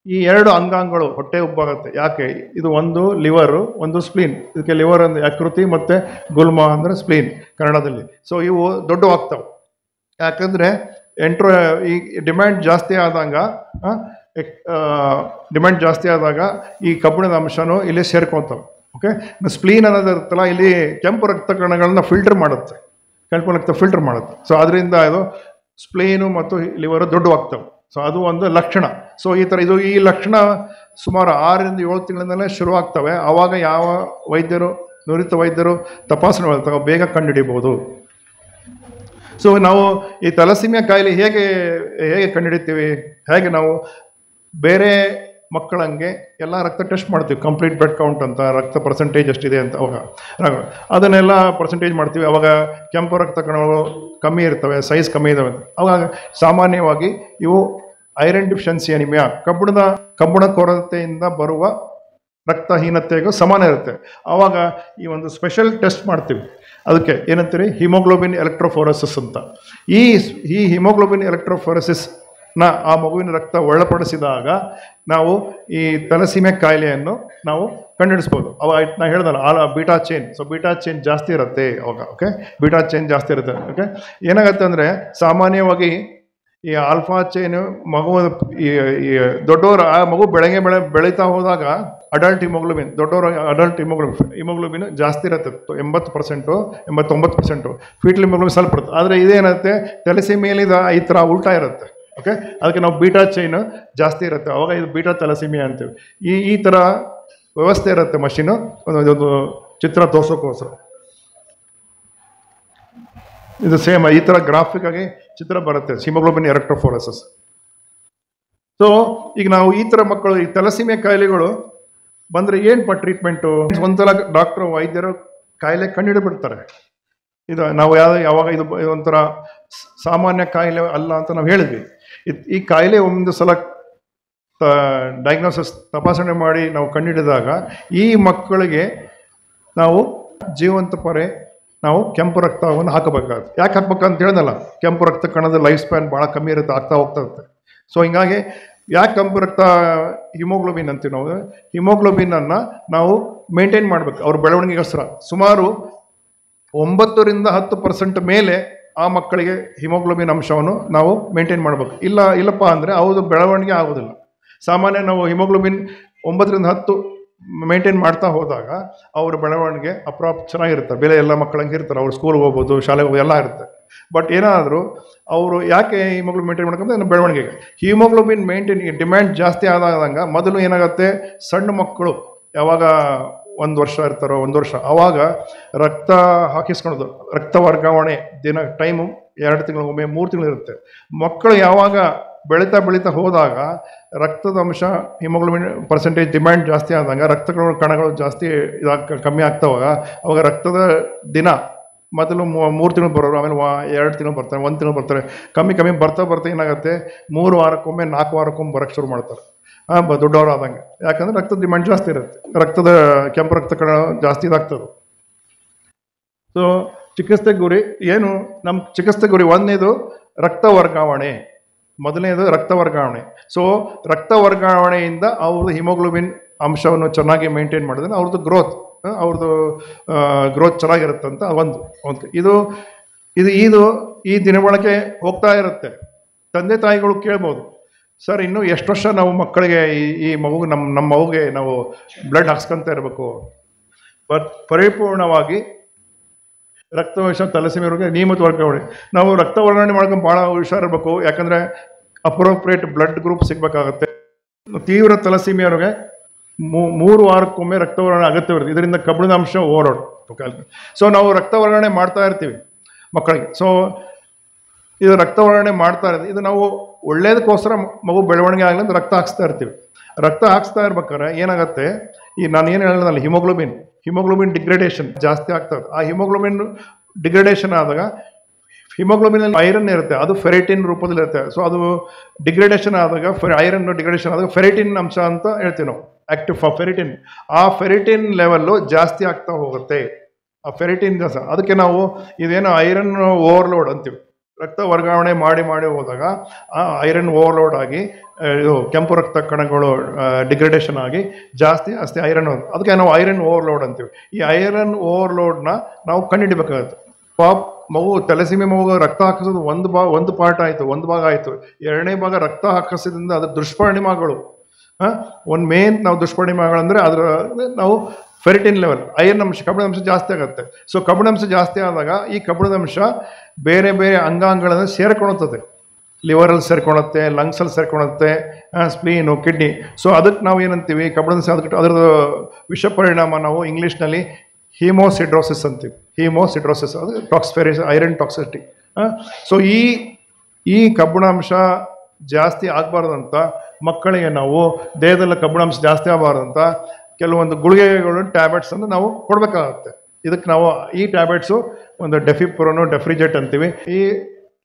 ಈ 2 ಅಂಗಾಂಗಗಳು ಹೊಟ್ಟೆ ಉಬ್ಬಾಗುತ್ತೆ. ಯಾಕೆ? ಇದು ಒಂದು ಲಿವರು, ಒಂದು ಸ್ಪ್ಲೀನ್. ಇದಕ್ಕೆ ಲಿವರ್ ಅಂದ್ರೆ ಯಕೃತಿ ಮತ್ತು ಗುಲ್ಮ ಅಂದರೆ ಸ್ಪ್ಲೀನ್ ಕನ್ನಡದಲ್ಲಿ. ಸೊ ಇವು ದೊಡ್ಡವಾಗ್ತವೆ. ಯಾಕಂದರೆ ಈ ಡಿಮ್ಯಾಂಡ್ ಜಾಸ್ತಿ ಆದಾಗ ಈ ಕಬ್ಬಿಣದ ಅಂಶನೂ ಇಲ್ಲಿ ಸೇರ್ಕೊತವೆ. ಓಕೆ, ಸ್ಪ್ಲೀನ್ ಅನ್ನೋದು ಇರುತ್ತಲ್ಲ, ಇಲ್ಲಿ ಕೆಂಪು ರಕ್ತ ಕಣಗಳನ್ನ ಫಿಲ್ಟರ್ ಮಾಡುತ್ತೆ, ಕೆಂಪು ರಕ್ತ ಫಿಲ್ಟರ್ ಮಾಡುತ್ತೆ. ಸೊ ಅದರಿಂದ ಇದು ಸ್ಪ್ಲೀನು ಮತ್ತು ಲಿವರು ದೊಡ್ಡವಾಗ್ತವೆ. ಸೊ ಅದು ಒಂದು ಲಕ್ಷಣ. ಸೊ ಈ ಲಕ್ಷಣ ಸುಮಾರು 6 ರಿಂದ 7 ತಿಂಗಳಿಂದಲೇ ಶುರುವಾಗ್ತವೆ. ಆವಾಗ ಯಾವ ನುರಿತ ವೈದ್ಯರು ತಪಾಸಣೆ ಮಾಡ್ತಾರೆ, ಬೇಗ ಕಂಡುಹಿಡಿಬೋದು. ಸೊ ನಾವು ಈ ತಲಸೀಮಿಯಾ ಕಾಯಿಲೆ ಹೇಗೆ ಕಂಡುಹಿಡಿತೀವಿ? ಹೇಗೆ ನಾವು ಬೇರೆ ಮಕ್ಕಳಂಗೆ ಎಲ್ಲ ರಕ್ತ ಟೆಸ್ಟ್ ಮಾಡ್ತೀವಿ, ಕಂಪ್ಲೀಟ್ ಬ್ಲಡ್ ಕೌಂಟ್ ಅಂತ, ರಕ್ತ ಪರ್ಸೆಂಟೇಜ್ ಎಷ್ಟಿದೆ ಅಂತ. ಅವಾಗ ಅದನ್ನೆಲ್ಲ ಪರ್ಸೆಂಟೇಜ್ ಮಾಡ್ತೀವಿ. ಅವಾಗ ಕೆಂಪು ರಕ್ತ ಕಣಗಳು ಕಮ್ಮಿ ಇರ್ತವೆ, ಸೈಜ್ ಕಮ್ಮಿ ಇದ್ದಾವೆ. ಅವಾಗ ಸಾಮಾನ್ಯವಾಗಿ ಇವು ಐರನ್ ಡಿಫಿಷಿಯನ್ಸಿ ಅನಿಮಿಯಾ, ಕಬ್ಬಿಣ ಕೊರತೆಯಿಂದ ಬರುವ ರಕ್ತಹೀನತೆಗೂ ಸಮಾನ ಇರುತ್ತೆ. ಆವಾಗ ಈ ಒಂದು ಸ್ಪೆಷಲ್ ಟೆಸ್ಟ್ ಮಾಡ್ತೀವಿ. ಅದಕ್ಕೆ ಏನಂತೀರಿ? ಹಿಮೋಗ್ಲೋಬಿನ್ ಎಲೆಕ್ಟ್ರೋಫೋರೆಸಿಸ್ ಅಂತ. ಈ ಹಿಮೋಗ್ಲೋಬಿನ್ ಎಲೆಕ್ಟ್ರೋಫೋರೆಸಿಸ್ನ ಆ ಮಗುವಿನ ರಕ್ತ ಒಳಪಡಿಸಿದಾಗ ನಾವು ಈ ತಲಸೀಮಿಯಾ ಕಾಯಿಲೆಯನ್ನು ನಾವು ಕಂಡುಹಿಡಿಸ್ಬೋದು. ನಾ ಹೇಳ್ದಲ್ಲ beta chain. So beta chain ಜಾಸ್ತಿ ಇರುತ್ತೆ ಅವಾಗ. ಓಕೆ, ಬೀಟಾ ಚೈನ್ ಜಾಸ್ತಿ ಇರುತ್ತೆ. ಓಕೆ, ಏನಾಗುತ್ತೆ ಅಂದರೆ ಸಾಮಾನ್ಯವಾಗಿ ಈ ಆಲ್ಫಾ ಚೈನು ಮಗು ಈ ದೊಡ್ಡವರು ಆ ಮಗು ಬೆಳೀತಾ ಹೋದಾಗ ಅಡಲ್ಟ್ ಹಿಮೋಗ್ಲೋಬಿನ್, ದೊಡ್ಡವರು ಅಡಲ್ಟ್ ಹಿಮೋಗ್ಲೋಬಿನ್ ಜಾಸ್ತಿ ಇರುತ್ತೆ, 80%, 89%. ಫೀಟಲ್ ಹಿಮೋಗ್ಲೋಬಿನ್ ಸ್ವಲ್ಪ ಇರುತ್ತೆ. ಆದರೆ ಇದೇನತ್ತೆ, ತಲಸೀಮಿಯಲ್ಲಿ ಈ ಥರ ಉಲ್ಟಾ ಇರುತ್ತೆ. ಓಕೆ, ಅದಕ್ಕೆ ನಾವು ಬೀಟಾ ಚೈನ್ ಜಾಸ್ತಿ ಇರುತ್ತೆ, ಅವಾಗ ಇದು ಬೀಟಾ ತಲಸೀಮಿಯಾ ಅಂತೀವಿ. ಈ ಥರ ವ್ಯವಸ್ಥೆ ಇರುತ್ತೆ ಮಷೀನು, ಒಂದು ಚಿತ್ರ ತೋರ್ಸೋಕ್ಕೋಸ್ಕರ. ಇದು ಸೇಮ್ ಈ ಥರ ಗ್ರಾಫಿಕ್ ಆಗಿ ಚಿತ್ರ ಬರುತ್ತೆ, ಹಿಮೋಗ್ಲೋಬಿನ್ ಎಲೆಕ್ಟ್ರೋಫೋರೆಸಿಸ್. ಸೊ ಈಗ ನಾವು ಈ ಥರ ಮಕ್ಕಳು ಈ ತಲಸೀಮಿಯಾ ಕಾಯಿಲೆಗಳು ಬಂದರೆ ಏನು ಟ್ರೀಟ್ಮೆಂಟು? ಒಂದ್ಸಲ ವೈದ್ಯರು ಕಾಯಿಲೆ ಕಂಡುಹಿಡಿಬಿಡ್ತಾರೆ. ಇದು ನಾವು ಯಾವಾಗ ಇದು ಒಂಥರ ಸಾಮಾನ್ಯ ಕಾಯಿಲೆ ಅಲ್ಲ ಅಂತ ನಾವು ಹೇಳಿದ್ವಿ. ಈ ಕಾಯಿಲೆ ಒಂದು ಸಲ ಡಯಾಗ್ನೋಸಿಸ್ ತಪಾಸಣೆ ಮಾಡಿ ನಾವು ಕಂಡುಹಿಡಿದಾಗ ಈ ಮಕ್ಕಳಿಗೆ ನಾವು ಜೀವಂತ ಪೊರೆ, ನಾವು ಕೆಂಪು ರಕ್ತವನ್ನು ಹಾಕಬೇಕಾಗುತ್ತೆ. ಯಾಕೆ ಹಾಕ್ಬೇಕಂತ ಹೇಳಿದಲ್ಲ, ಕೆಂಪು ರಕ್ತ ಕಣದ ಲೈಫ್ ಸ್ಪ್ಯಾನ್ ಭಾಳ ಕಮ್ಮಿ ಇರುತ್ತೆ, ಆಗ್ತಾ ಹೋಗ್ತಾ ಇರುತ್ತೆ. ಸೊ ಹಿಂಗಾಗಿ ಯಾಕೆ ಕೆಂಪು ರಕ್ತ ಹಿಮೋಗ್ಲೋಬಿನ್ ಅಂತೀವಿ ನಾವು, ಹಿಮೋಗ್ಲೋಬಿನನ್ನು ನಾವು ಮೇಂಟೈನ್ ಮಾಡಬೇಕು ಅವ್ರ ಬೆಳವಣಿಗೆಗೋಸ್ಕರ. ಸುಮಾರು 9 ರಿಂದ 10% ಮೇಲೆ ಆ ಮಕ್ಕಳಿಗೆ ಹಿಮೋಗ್ಲೋಬಿನ್ ಅಂಶವನ್ನು ನಾವು ಮೇಂಟೈನ್ ಮಾಡಬೇಕು. ಇಲ್ಲಪ್ಪ ಅಂದರೆ ಅವ್ರದ್ದು ಬೆಳವಣಿಗೆ ಆಗೋದಿಲ್ಲ. ಸಾಮಾನ್ಯ ನಾವು ಹಿಮೋಗ್ಲೋಬಿನ್ 9 ರಿಂದ 10 ಮೇಂಟೈನ್ ಮಾಡ್ತಾ ಹೋದಾಗ ಅವ್ರ ಬೆಳವಣಿಗೆ ಚೆನ್ನಾಗಿರುತ್ತೆ. ಬೆಲೆ ಎಲ್ಲ ಮಕ್ಕಳಂಗೆ ಇರ್ತಾರೆ, ಅವ್ರು ಸ್ಕೂಲ್ಗೆ ಹೋಗ್ಬೋದು, ಶಾಲೆಗೆ ಹೋಗ್ಬೋದು, ಎಲ್ಲ ಇರುತ್ತೆ. ಬಟ್ ಏನಾದರೂ ಅವರು ಯಾಕೆ ಹಿಮೋಗ್ಲೋಬಿನ್ ಮೇಂಟೈನ್ ಮಾಡ್ಕೊಂಡ್ರೆ ಬೆಳವಣಿಗೆಗೆ ಹಿಮೋಗ್ಲೋಬಿನ್ ಡಿಮ್ಯಾಂಡ್ ಜಾಸ್ತಿ ಆದಂಗೆ ಮೊದಲು ಏನಾಗುತ್ತೆ, ಸಣ್ಣ ಮಕ್ಕಳು ಯಾವಾಗ 1 ವರ್ಷ ಇರ್ತಾರೋ 1 ವರ್ಷ, ಆವಾಗ ರಕ್ತ ಹಾಕಿಸ್ಕೊಳೋದು, ರಕ್ತ ವರ್ಗಾವಣೆ ಟೈಮು 2 ತಿಂಗಳಿಗೊಮ್ಮೆ 3 ತಿಂಗಳು ಇರುತ್ತೆ. ಮಕ್ಕಳು ಯಾವಾಗ ಬೆಳೀತಾ ಹೋದಾಗ ರಕ್ತದ ಅಂಶ ಹಿಮೋಗ್ಲೋಬಿನ್ ಪರ್ಸೆಂಟೇಜ್ ಡಿಮ್ಯಾಂಡ್ ಜಾಸ್ತಿ ಆದಾಗ ಕಣಗಳು ಜಾಸ್ತಿ ಕಮ್ಮಿ ಆಗ್ತಾವಾಗ ಅವಾಗ ರಕ್ತದ ದಿನ ಮೊದಲು 3 ತಿಂಗಳು ಬರೋರು, ಆಮೇಲೆ 2 ತಿಂಗಳು ಬರ್ತಾರೆ, 1 ತಿಂಗಳು ಬರ್ತಾರೆ, ಕಮ್ಮಿ ಬರ್ತಾ ಏನಾಗುತ್ತೆ 3 ವಾರಕ್ಕೊಮ್ಮೆ 4 ವಾರಕ್ಕೊಮ್ಮೆ ಬರೋಕ್ಕೆ ಶುರು ಮಾಡ್ತಾರೆ ದೊಡ್ಡವರು ಆದಂಗೆ. ಯಾಕಂದರೆ ರಕ್ತದ ಡಿಮ್ಯಾಂಡ್ ಜಾಸ್ತಿ ಇರುತ್ತೆ, ಕೆಂಪು ರಕ್ತ ಕಣ ಜಾಸ್ತಿ ಇದಾಗ್ತದೆ. ಸೊ ಚಿಕಿತ್ಸೆ ಗುರಿ ಏನು? ನಮ್ಮ ಚಿಕಿತ್ಸೆ ಗುರಿ ಒಂದನೇದು ರಕ್ತ ವರ್ಗಾವಣೆ, ಮೊದಲನೇದು ರಕ್ತ ವರ್ಗಾವಣೆ. ಸೊ ರಕ್ತ ವರ್ಗಾವಣೆಯಿಂದ ಅವ್ರದ್ದು ಹಿಮೋಗ್ಲೋಬಿನ್ ಅಂಶವನ್ನು ಚೆನ್ನಾಗಿ ಮೇಂಟೈನ್ ಮಾಡಿದ್ರೆ ಅವ್ರದ್ದು ಗ್ರೋತ್ ಚೆನ್ನಾಗಿರುತ್ತಂತ ಒಂದು ಇದು ಇದು ಇದು ಈ ದಿನಬಳಕೆ ಹೋಗ್ತಾ ಇರುತ್ತೆ. ತಂದೆ ತಾಯಿಗಳು ಕೇಳ್ಬೋದು, ಸರ್ ಇನ್ನೂ ಎಷ್ಟು ವರ್ಷ ನಾವು ಮಕ್ಕಳಿಗೆ ಈ ಮಗುಗೆ ನಮ್ಮ ಮಗುಗೆ ನಾವು ಬ್ಲಡ್ ಹಾಕ್ಸ್ಕೊಂತ ಇರಬೇಕು? ಬಟ್ ಪರಿಪೂರ್ಣವಾಗಿ ರಕ್ತವಂಶ ತಲಸೀಮಿಯವ್ರಿಗೆ ನಿಯಮಿತ ವರ್ಗಾವಣೆ. ನಾವು ರಕ್ತ ವರ್ಗಾವಣೆ ಮಾಡ್ಕೊಂಡು ಭಾಳ ಹುಷಾರಿರ್ಬೇಕು, ಯಾಕಂದರೆ ಅಪ್ರೋಪ್ರಿಯೇಟ್ ಬ್ಲಡ್ ಗ್ರೂಪ್ ಸಿಗಬೇಕಾಗತ್ತೆ. ತೀವ್ರ ತಲಸೀಮಿಯವ್ರಿಗೆ 3 ವಾರಕ್ಕೊಮ್ಮೆ ರಕ್ತ ವರ್ಗಾವಣೆ ಅಗತ್ಯವಿರುತ್ತೆ. ಇದರಿಂದ ಕಬ್ಬಿಣದ ಅಂಶ ಓವರ್ಲೋಡ್. ಸೊ ನಾವು ರಕ್ತ ವರ್ಗಾವಣೆ ಮಾಡ್ತಾ ಇರ್ತೀವಿ ಮಕ್ಕಳಿಗೆ. ಸೊ ಇದು ರಕ್ತ ವರ್ಗಾವಣೆ ಮಾಡ್ತಾ ಇರೋದು ಇದು ನಾವು ಒಳ್ಳೇದಕ್ಕೋಸ್ಕರ ಮಗು ಬೆಳವಣಿಗೆ ಆಗಲಿ ಅಂತ ರಕ್ತ ಹಾಕ್ಸ್ತಾ ಇರ್ತೀವಿ. ರಕ್ತ ಹಾಕ್ಸ್ತಾ ಇರ್ಬೇಕಾದ್ರೆ ಏನಾಗುತ್ತೆ, ಈ ನಾನು ಏನು ಹೇಳಿದ್ನಲ್ಲ ಹಿಮೋಗ್ಲೋಬಿನ್ ಡಿಗ್ರೇಡೇಷನ್ ಜಾಸ್ತಿ ಆಗ್ತದೆ. ಆ ಹಿಮೋಗ್ಲೋಬಿನ್ ಡಿಗ್ರೇಡೇಷನ್ ಆದಾಗ ಹಿಮೋಗ್ಲೋಬಿನಲ್ಲಿ ಐರನ್ ಇರುತ್ತೆ, ಅದು ಫೆರಿಟಿನ್ ರೂಪದಲ್ಲಿ ಇರುತ್ತೆ. ಸೊ ಅದು ಡಿಗ್ರೇಡೇಷನ್ ಆದಾಗ ಐರನ್ ಡಿಗ್ರೇಡೇಷನ್ ಆದಾಗ ಫೆರಿಟಿನ್ ಅಂಶ ಅಂತ ಹೇಳ್ತೀವಿ ನಾವು, ಆಕ್ಟಿವ್ ಫೆರಿಟಿನ್. ಆ ಫೆರಿಟಿನ್ ಲೆವೆಲ್ಲು ಜಾಸ್ತಿ ಆಗ್ತಾ ಹೋಗುತ್ತೆ. ಆ ಫೆರಿಟಿನ್ ಅದಕ್ಕೆ ನಾವು ಇದೇನು ಐರನ್ ಓವರ್ಲೋಡ್ ಅಂತೀವಿ. ರಕ್ತ ವರ್ಗಾವಣೆ ಮಾಡಿ ಹೋದಾಗ ಆ ಐರನ್ ಓವರ್ಲೋಡ್ ಆಗಿ ಇದು ಕೆಂಪು ರಕ್ತ ಕಣಗಳು ಡಿಗ್ರೇಡೇಷನ್ ಆಗಿ ಜಾಸ್ತಿ ಐರನ್, ಅದಕ್ಕೆ ನಾವು ಐರನ್ ಓವರ್ಲೋಡ್ ಅಂತೀವಿ. ಈ ಐರನ್ ಓವರ್ಲೋಡ್ನ ನಾವು ಕಂಡುಹಿಡಿಬೇಕಾಗುತ್ತೆ. ಮಗು ತಲೆಸೀಮೆ ಮಗು ರಕ್ತ ಹಾಕಿಸೋದು ಒಂದು ಪಾರ್ಟ್ ಆಯಿತು, ಒಂದು ಭಾಗ ಆಯಿತು. ಎರಡನೇ ಭಾಗ ರಕ್ತ ಹಾಕಿಸೋದ್ರಿಂದ ಅದ್ರ ದುಷ್ಪರಿಣಾಮಗಳು ಒಂದು ಮೇನ್ ನಾವು ದುಷ್ಪರಿಣಾಮಗಳಂದರೆ ಅದರ ನಾವು ಫೆರಿಟಿನ್ ಲೆವೆಲ್, ಐರನ್ ಅಂಶ, ಕಬ್ಬಿಣದ ಅಂಶ ಜಾಸ್ತಿ ಆಗುತ್ತೆ. ಸೊ ಕಬ್ಬಿಣದ ಅಂಶ ಜಾಸ್ತಿ ಆದಾಗ ಈ ಕಬ್ಬಿಣದ ಅಂಶ ಬೇರೆ ಬೇರೆ ಅಂಗಾಂಗಗಳನ್ನು ಸೇರ್ಕೊಳುತ್ತದೆ. ಲಿವರಲ್ಲಿ ಸೇರ್ಕೊಳುತ್ತೆ, ಲಂಗ್ಸಲ್ಲಿ ಸೇರ್ಕೊಳುತ್ತೆ, ಸ್ಪ್ಲೀನು, ಕಿಡ್ನಿ. ಸೊ ಅದಕ್ಕೆ ನಾವು ಏನಂತೀವಿ, ಕಬ್ಬಿಣದ ಅಂಶ ಅದರದ್ದು ವಿಷ ಪರಿಣಾಮ ನಾವು ಇಂಗ್ಲೀಷ್ನಲ್ಲಿ ಹೀಮೋಸಿಡ್ರೋಸಿಸ್ ಅಂತೀವಿ. ಹೀಮೋಸಿಡ್ರೋಸಿಸ್ ಅದು ಐರನ್ ಟಾಕ್ಸಿಟಿ. ಸೊ ಈ ಕಬ್ಬಿಣಾಂಶ ಜಾಸ್ತಿ ಆಗಬಾರ್ದಂತ ಮಕ್ಕಳಿಗೆ ನಾವು ದೇಹದಲ್ಲಿ ಕಬ್ಬಿಣಾಂಶ ಜಾಸ್ತಿ ಆಗಬಾರ್ದಂತ ಕೆಲವೊಂದು ಗುಳಿಗೆಗಳು ಟ್ಯಾಬ್ಲೆಟ್ಸನ್ನು ನಾವು ಕೊಡಬೇಕಾಗುತ್ತೆ. ಇದಕ್ಕೆ ನಾವು ಈ ಟ್ಯಾಬ್ಲೆಟ್ಸು ಒಂದು ಡೆಫ್ರಿಜೆಟ್ ಅಂತೀವಿ. ಈ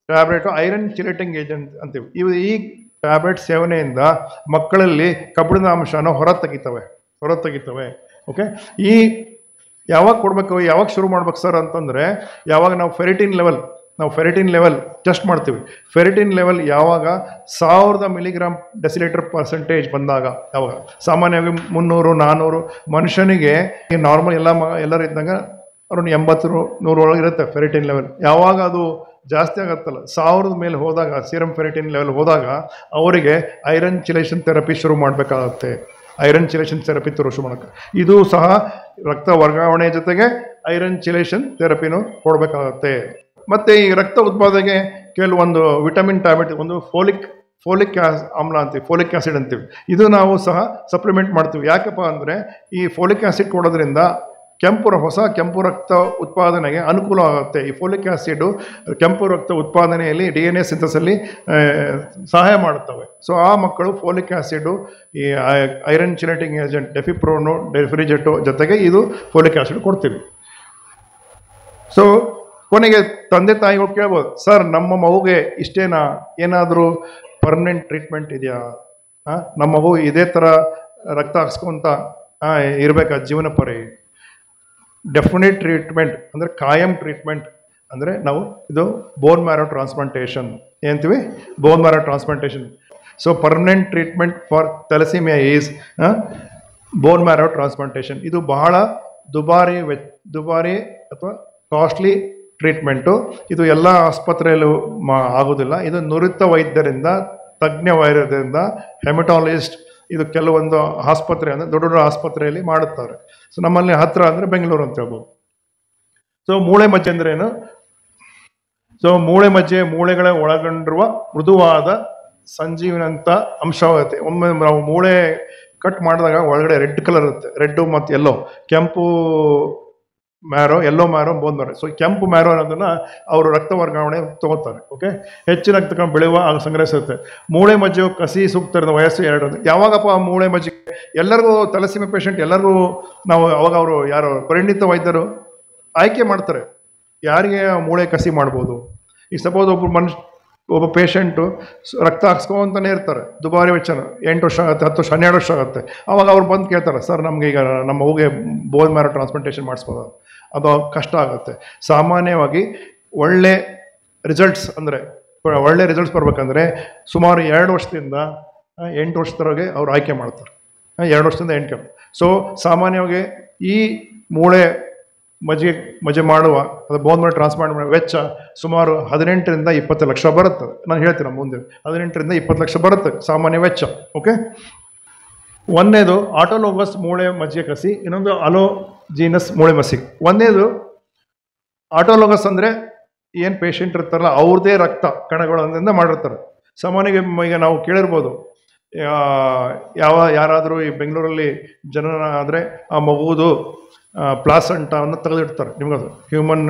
ಟ್ಯಾಬ್ಲೆಟು ಐರನ್ ಚಿಲೇಟಿಂಗ್ ಏಜೆಂಟ್ ಅಂತೀವಿ. ಈ ಟ್ಯಾಬ್ಲೆಟ್ ಸೇವನೆಯಿಂದ ಮಕ್ಕಳಲ್ಲಿ ಕಬ್ಬಿಣದ ಅಂಶನ ಹೊರ ತೆಗಿತವೆ. ಓಕೆ, ಈ ಯಾವಾಗ ಕೊಡಬೇಕು, ಯಾವಾಗ ಶುರು ಮಾಡ್ಬೇಕು ಸರ್ ಅಂತಂದರೆ, ಯಾವಾಗ ನಾವು ಫೆರಿಟಿನ್ ಲೆವೆಲ್ ಟೆಸ್ಟ್ ಮಾಡ್ತೀವಿ. ಫೆರಿಟಿನ್ ಲೆವೆಲ್ ಯಾವಾಗ 1000 ಮಿಲಿಗ್ರಾಮ್ ಡೆಸಿಲೀಟರ್ ಪರ್ಸೆಂಟೇಜ್ ಬಂದಾಗ, ಯಾವಾಗ ಸಾಮಾನ್ಯವಾಗಿ 300-400 ಮನುಷ್ಯನಿಗೆ ನಾರ್ಮಲ್ ಎಲ್ಲರೂ ಇದ್ದಾಗ ಅರೌಂಡ್ 80-100 ಒಳಗೆ ಇರುತ್ತೆ ಫೆರಿಟಿನ್ ಲೆವೆಲ್. ಯಾವಾಗ ಅದು ಜಾಸ್ತಿ ಆಗುತ್ತಲ್ಲ 1000 ಮೇಲೆ ಹೋದಾಗ, ಸೀರಮ್ ಫೆರಿಟಿನ್ ಲೆವೆಲ್ ಹೋದಾಗ ಅವರಿಗೆ ಐರನ್ ಚಿಲೇಷನ್ ಥೆರಪಿ ಶುರು ಮಾಡಬೇಕಾಗತ್ತೆ. ಐರನ್ ಚಿಲೇಷನ್ ಥೆರಪಿ ಶುರು ಮಾಡೋಕ್ಕೆ ಇದು ಸಹ ರಕ್ತ ವರ್ಗಾವಣೆ ಜೊತೆಗೆ ಐರನ್ ಚಿಲೇಷನ್ ಥೆರಪಿನೂ ಕೊಡಬೇಕಾಗತ್ತೆ. ಮತ್ತು ಈ ರಕ್ತ ಉತ್ಪಾದನೆಗೆ ಕೆಲವೊಂದು ವಿಟಮಿನ್ ಟ್ಯಾಬ್ಲೆಟ್, ಒಂದು ಫೋಲಿಕ್ ಆಮ್ಲ ಅಂತೀವಿ, ಫೋಲಿಕ್ ಆ್ಯಸಿಡ್ ಅಂತೀವಿ. ಇದು ನಾವು ಸಹ ಸಪ್ಲಿಮೆಂಟ್ ಮಾಡ್ತೀವಿ. ಯಾಕಪ್ಪ ಅಂದರೆ ಈ ಫೋಲಿಕ್ ಆ್ಯಸಿಡ್ ಕೊಡೋದ್ರಿಂದ ಹೊಸ ಕೆಂಪು ರಕ್ತ ಉತ್ಪಾದನೆಗೆ ಅನುಕೂಲ ಆಗುತ್ತೆ. ಈ ಫೋಲಿಕ್ ಆ್ಯಸಿಡು ಕೆಂಪು ರಕ್ತ ಉತ್ಪಾದನೆಯಲ್ಲಿ DNA ಸಿಂಥಸಿಸಲ್ಲಿ ಸಹಾಯ ಮಾಡುತ್ತವೆ. ಸೊ ಆ ಮಕ್ಕಳು ಫೋಲಿಕ್ ಆ್ಯಸಿಡು, ಈ ಐರನ್ ಚಿಲೇಟಿಂಗ್ ಏಜೆಂಟ್ ಡೆಫ್ರಿಜೆಟು ಜೊತೆಗೆ ಇದು ಫೋಲಿಕ್ ಆ್ಯಸಿಡ್ ಕೊಡ್ತೀವಿ. ಸೊ ಕೊನೆಗೆ ತಂದೆ ತಾಯಿಗಳು ಕೇಳ್ಬೋದು, ಸರ್ ನಮ್ಮ ಮಗುಗೆ ಇಷ್ಟೇನಾ, ಏನಾದರೂ ಪರ್ಮನೆಂಟ್ ಟ್ರೀಟ್ಮೆಂಟ್ ಇದೆಯಾ? ನಮ್ಮ ಮಗು ಇದೇ ಥರ ರಕ್ತ ಹಾಕ್ಸ್ಕೊಂತ ಇರಬೇಕಾ ಜೀವನ ಪರಿ? ಡೆಫಿನೆಟ್ ಟ್ರೀಟ್ಮೆಂಟ್ ಅಂದರೆ ಕಾಯಂ ಟ್ರೀಟ್ಮೆಂಟ್ ಅಂದರೆ ನಾವು ಇದು ಬೋನ್ ಮ್ಯಾರೋ ಟ್ರಾನ್ಸ್ಪ್ಲಾಂಟೇಷನ್ ಏನಂತೀವಿ, bone marrow transplantation. So permanent treatment for thalassaemia is bone marrow transplantation. ಇದು ಬಹಳ ದುಬಾರಿ ಅಥವಾ ಕಾಸ್ಟ್ಲಿ ಟ್ರೀಟ್ಮೆಂಟು. ಇದು ಎಲ್ಲ ಆಸ್ಪತ್ರೆಯಲ್ಲೂ ಆಗೋದಿಲ್ಲ. ಇದು ನುರಿತ ವೈದ್ಯರಿಂದ, ತಜ್ಞ ವೈದ್ಯರಿಂದ, ಹೆಮಟಾಲಜಿಸ್ಟ್, ಇದು ಕೆಲವೊಂದು ಆಸ್ಪತ್ರೆ ಅಂದರೆ ದೊಡ್ಡ ದೊಡ್ಡ ಆಸ್ಪತ್ರೆಯಲ್ಲಿ ಮಾಡುತ್ತಾರೆ. ಸೊ ನಮ್ಮಲ್ಲಿ ಹತ್ತಿರ ಅಂದರೆ ಬೆಂಗಳೂರು ಅಂತ ಹೇಳ್ಬೋದು. ಸೊ ಮೂಳೆ ಮಜ್ಜೆ ಅಂದರೆ ಏನು? ಸೊ ಮೂಳೆಗಳ ಒಳಗೊಂಡಿರುವ ಮೃದುವಾದ ಸಂಜೀವನಂತ ಅಂಶವಾಗುತ್ತೆ. ಒಮ್ಮೆ ನಾವು ಮೂಳೆ ಕಟ್ ಮಾಡಿದಾಗ ಒಳಗಡೆ ರೆಡ್ ಕಲರ್ ಇರುತ್ತೆ, ರೆಡ್ಡು ಮತ್ತು ಎಲ್ಲೋ, ಕೆಂಪು ಮ್ಯಾರೋ, ಎಲ್ಲೋ ಮ್ಯಾರೋ, ಬೋನ್ ಮ್ಯಾರೋ. ಸೊ ಕೆಂಪು ಮ್ಯಾರೋ ಅನ್ನೋದನ್ನು ಅವರು ರಕ್ತ ವರ್ಗಾವಣೆ ತೊಗೋತಾರೆ. ಓಕೆ, ಹೆಚ್ಚಿನ ರಕ್ತ ಬೆಳೆಯುವ ಸಂಗ್ರಹಿಸುತ್ತೆ. ಮೂಳೆ ಮಜ್ಜೆಯು ಕಸಿ ಸೂಕ್ತ ವಯಸ್ಸು 2. ಯಾವಾಗಪ್ಪ ಮೂಳೆ ಮಜ್ಜೆ? ಎಲ್ಲರಿಗೂ ಥ್ಯಾಲಸೀಮಿಯಾ ಪೇಷಂಟ್ ಎಲ್ಲರಿಗೂ ನಾವು ಅವಾಗ ಅವರು ಯಾರು ಪರಿಣಿತ ವೈದ್ಯರು ಆಯ್ಕೆ ಮಾಡ್ತಾರೆ ಯಾರಿಗೆ ಮೂಳೆ ಕಸಿ ಮಾಡ್ಬೋದು. ಈಗ ಸಪೋಸ್ ಒಬ್ಬ ಪೇಷಂಟು ರಕ್ತ ಹಾಕ್ಸ್ಕೊಂತಾನೆ ಇರ್ತಾರೆ, ದುಬಾರಿ ವೆಚ್ಚನ 8 ವರ್ಷ ಆಗುತ್ತೆ, 10 ವರ್ಷ, 12 ವರ್ಷ ಆಗುತ್ತೆ. ಅವಾಗ ಅವ್ರು ಬಂದು ಕೇಳ್ತಾರೆ, ಸರ್ ನಮಗೆ ಈಗ ನಮ್ಮ ಮಗುಗೆ ಬೋನ್ ಮ್ಯಾರೋ ಟ್ರಾನ್ಸ್ಪ್ಲಾಂಟೇಷನ್ ಮಾಡಿಸ್ಬೋದು. ಅದು ಕಷ್ಟ ಆಗುತ್ತೆ. ಸಾಮಾನ್ಯವಾಗಿ ಒಳ್ಳೆ ರಿಸಲ್ಟ್ಸ್ ಅಂದರೆ ಒಳ್ಳೆ ರಿಸಲ್ಟ್ಸ್ ಬರ್ಬೇಕಂದ್ರೆ ಸುಮಾರು 2 ವರ್ಷದಿಂದ 8 ವರ್ಷದವರೆಗೆ ಅವ್ರು ಆಯ್ಕೆ ಮಾಡ್ತಾರೆ. 2 ವರ್ಷದಿಂದ 8. ಸೊ ಸಾಮಾನ್ಯವಾಗಿ ಈ ಮೂಳೆ ಮಜ್ಜೆ ಮಾಡುವ ಅದು ಬೋನ್ ಮ್ಯಾರೋ ಟ್ರಾನ್ಸ್ಪ್ಲಾಂಟ್ ಮಾಡುವ ವೆಚ್ಚ ಸುಮಾರು 18ರಿಂದ 20 ಲಕ್ಷ ಬರುತ್ತೆ. ನಾನು ಹೇಳ್ತೀನಿ ಮುಂದೆ 18ರಿಂದ 20 ಲಕ್ಷ ಬರುತ್ತೆ ಸಾಮಾನ್ಯ ವೆಚ್ಚ. ಓಕೆ, ಒಂದನೇದು ಆಟೋಲೋಗಸ್ ಮೂಳೆ ಮಜ್ಜೆ ಕಸಿ, ಇನ್ನೊಂದು ಅಲೋಜೀನಸ್ ಮೂಳೆ ಮಸಿ. ಒಂದನೇದು ಆಟೋಲೋಗಸ್ ಅಂದರೆ ಏನು ಪೇಷಂಟ್ ಇರ್ತಾರಲ್ಲ ಅವ್ರದ್ದೇ ರಕ್ತ ಕಣಗಳಿಂದ ಮಾಡಿರ್ತಾರೆ. ಸಾಮಾನ್ಯವಾಗಿ ಈಗ ನಾವು ಕೇಳಿರ್ಬೋದು, ಯಾರಾದರೂ ಈ ಬೆಂಗಳೂರಲ್ಲಿ ಜನನ ಆದರೆ ಆ ಮಗುವುದು ಪ್ಲಾಸೆಂಟಾವನ್ನು ತೆಗೆದಿಡ್ತಾರೆ. ನಿಮ್ಗದು ಹ್ಯೂಮನ್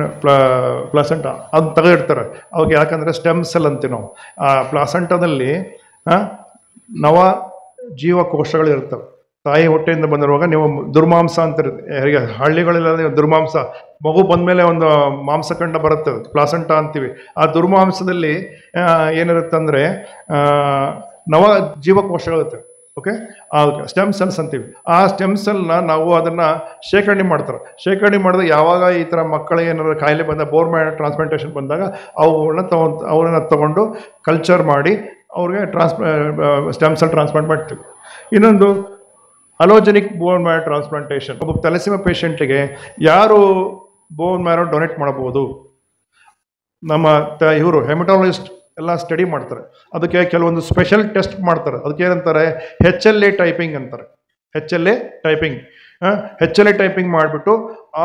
ಪ್ಲಾಸೆಂಟಾ ಅದನ್ನ ತೆಗೆದಿಡ್ತಾರೆ. ಅವಾಗ ಯಾಕಂದರೆ ಸ್ಟೆಮ್ ಸೆಲ್ ಅಂತೀವಿ ನಾವು. ಆ ಪ್ಲಾಸೆಂಟಾದಲ್ಲಿ ನವ ಜೀವಕೋಶಗಳು ಇರ್ತವೆ. ತಾಯಿ ಹೊಟ್ಟೆಯಿಂದ ಬಂದಿರುವಾಗ ನೀವು ದುರ್ಮಾಂಸ ಅಂತಿರುತ್ತೆ. ಹೇಗೆ ಹಳ್ಳಿಗಳೆಲ್ಲ ದುರ್ಮಾಂಸ, ಮಗು ಬಂದಮೇಲೆ ಒಂದು ಮಾಂಸಖಂಡ ಬರುತ್ತೆ, ಪ್ಲಾಸೆಂಟಾ ಅಂತೀವಿ. ಆ ದುರ್ಮಾಂಸದಲ್ಲಿ ಏನಿರುತ್ತೆ ಅಂದರೆ ನವ ಜೀವಕೋಶಗಳಿರುತ್ತೆ. ಓಕೆ, ಆ ಸ್ಟೆಮ್ ಸೆಲ್ಸ್ ಅಂತೀವಿ. ಆ ಸ್ಟೆಮ್ ಸೆಲ್ನ ನಾವು ಅದನ್ನು ಶೇಖರಣೆ ಮಾಡ್ತಾರೆ. ಶೇಖರಣೆ ಮಾಡಿದಾಗ ಯಾವಾಗ ಈ ಥರ ಮಕ್ಕಳಿಗೆ ಏನಾದ್ರು ಕಾಯಿಲೆ ಬಂದಾಗ ಬೋನ್ ಮ್ಯಾರೋ ಟ್ರಾನ್ಸ್ಪ್ಲಾಂಟೇಷನ್ ಬಂದಾಗ ಅವ್ರನ್ನ ತಗೊಂಡು ಕಲ್ಚರ್ ಮಾಡಿ ಅವ್ರಿಗೆ ಸ್ಟೆಮ್ ಸೆಲ್ ಟ್ರಾನ್ಸ್ಪ್ಲಾಂಟ್ ಮಾಡ್ತೀವಿ. ಇನ್ನೊಂದು ಅಲೋಜೆನಿಕ್ ಬೋನ್ ಮ್ಯಾರೋ ಟ್ರಾನ್ಸ್ಪ್ಲಾಂಟೇಷನ್. ಒಬ್ಬ ಥ್ಯಾಲಸೀಮಿಯಾ ಪೇಷಂಟಿಗೆ ಯಾರು ಬೋನ್ ಮ್ಯಾರೋ ಡೊನೇಟ್ ಮಾಡಬಹುದು? ನಮ್ಮ ಇವರು ಹೆಮಟಾಲಜಿಸ್ಟ್ ಎಲ್ಲ ಸ್ಟಡಿ ಮಾಡ್ತಾರೆ. ಅದಕ್ಕೆ ಕೆಲವೊಂದು ಸ್ಪೆಷಲ್ ಟೆಸ್ಟ್ ಮಾಡ್ತಾರೆ. ಅದಕ್ಕೆ ಏನಂತಾರೆ, HLA ಟೈಪಿಂಗ್ ಅಂತಾರೆ. HLA ಟೈಪಿಂಗ್ ಮಾಡಿಬಿಟ್ಟು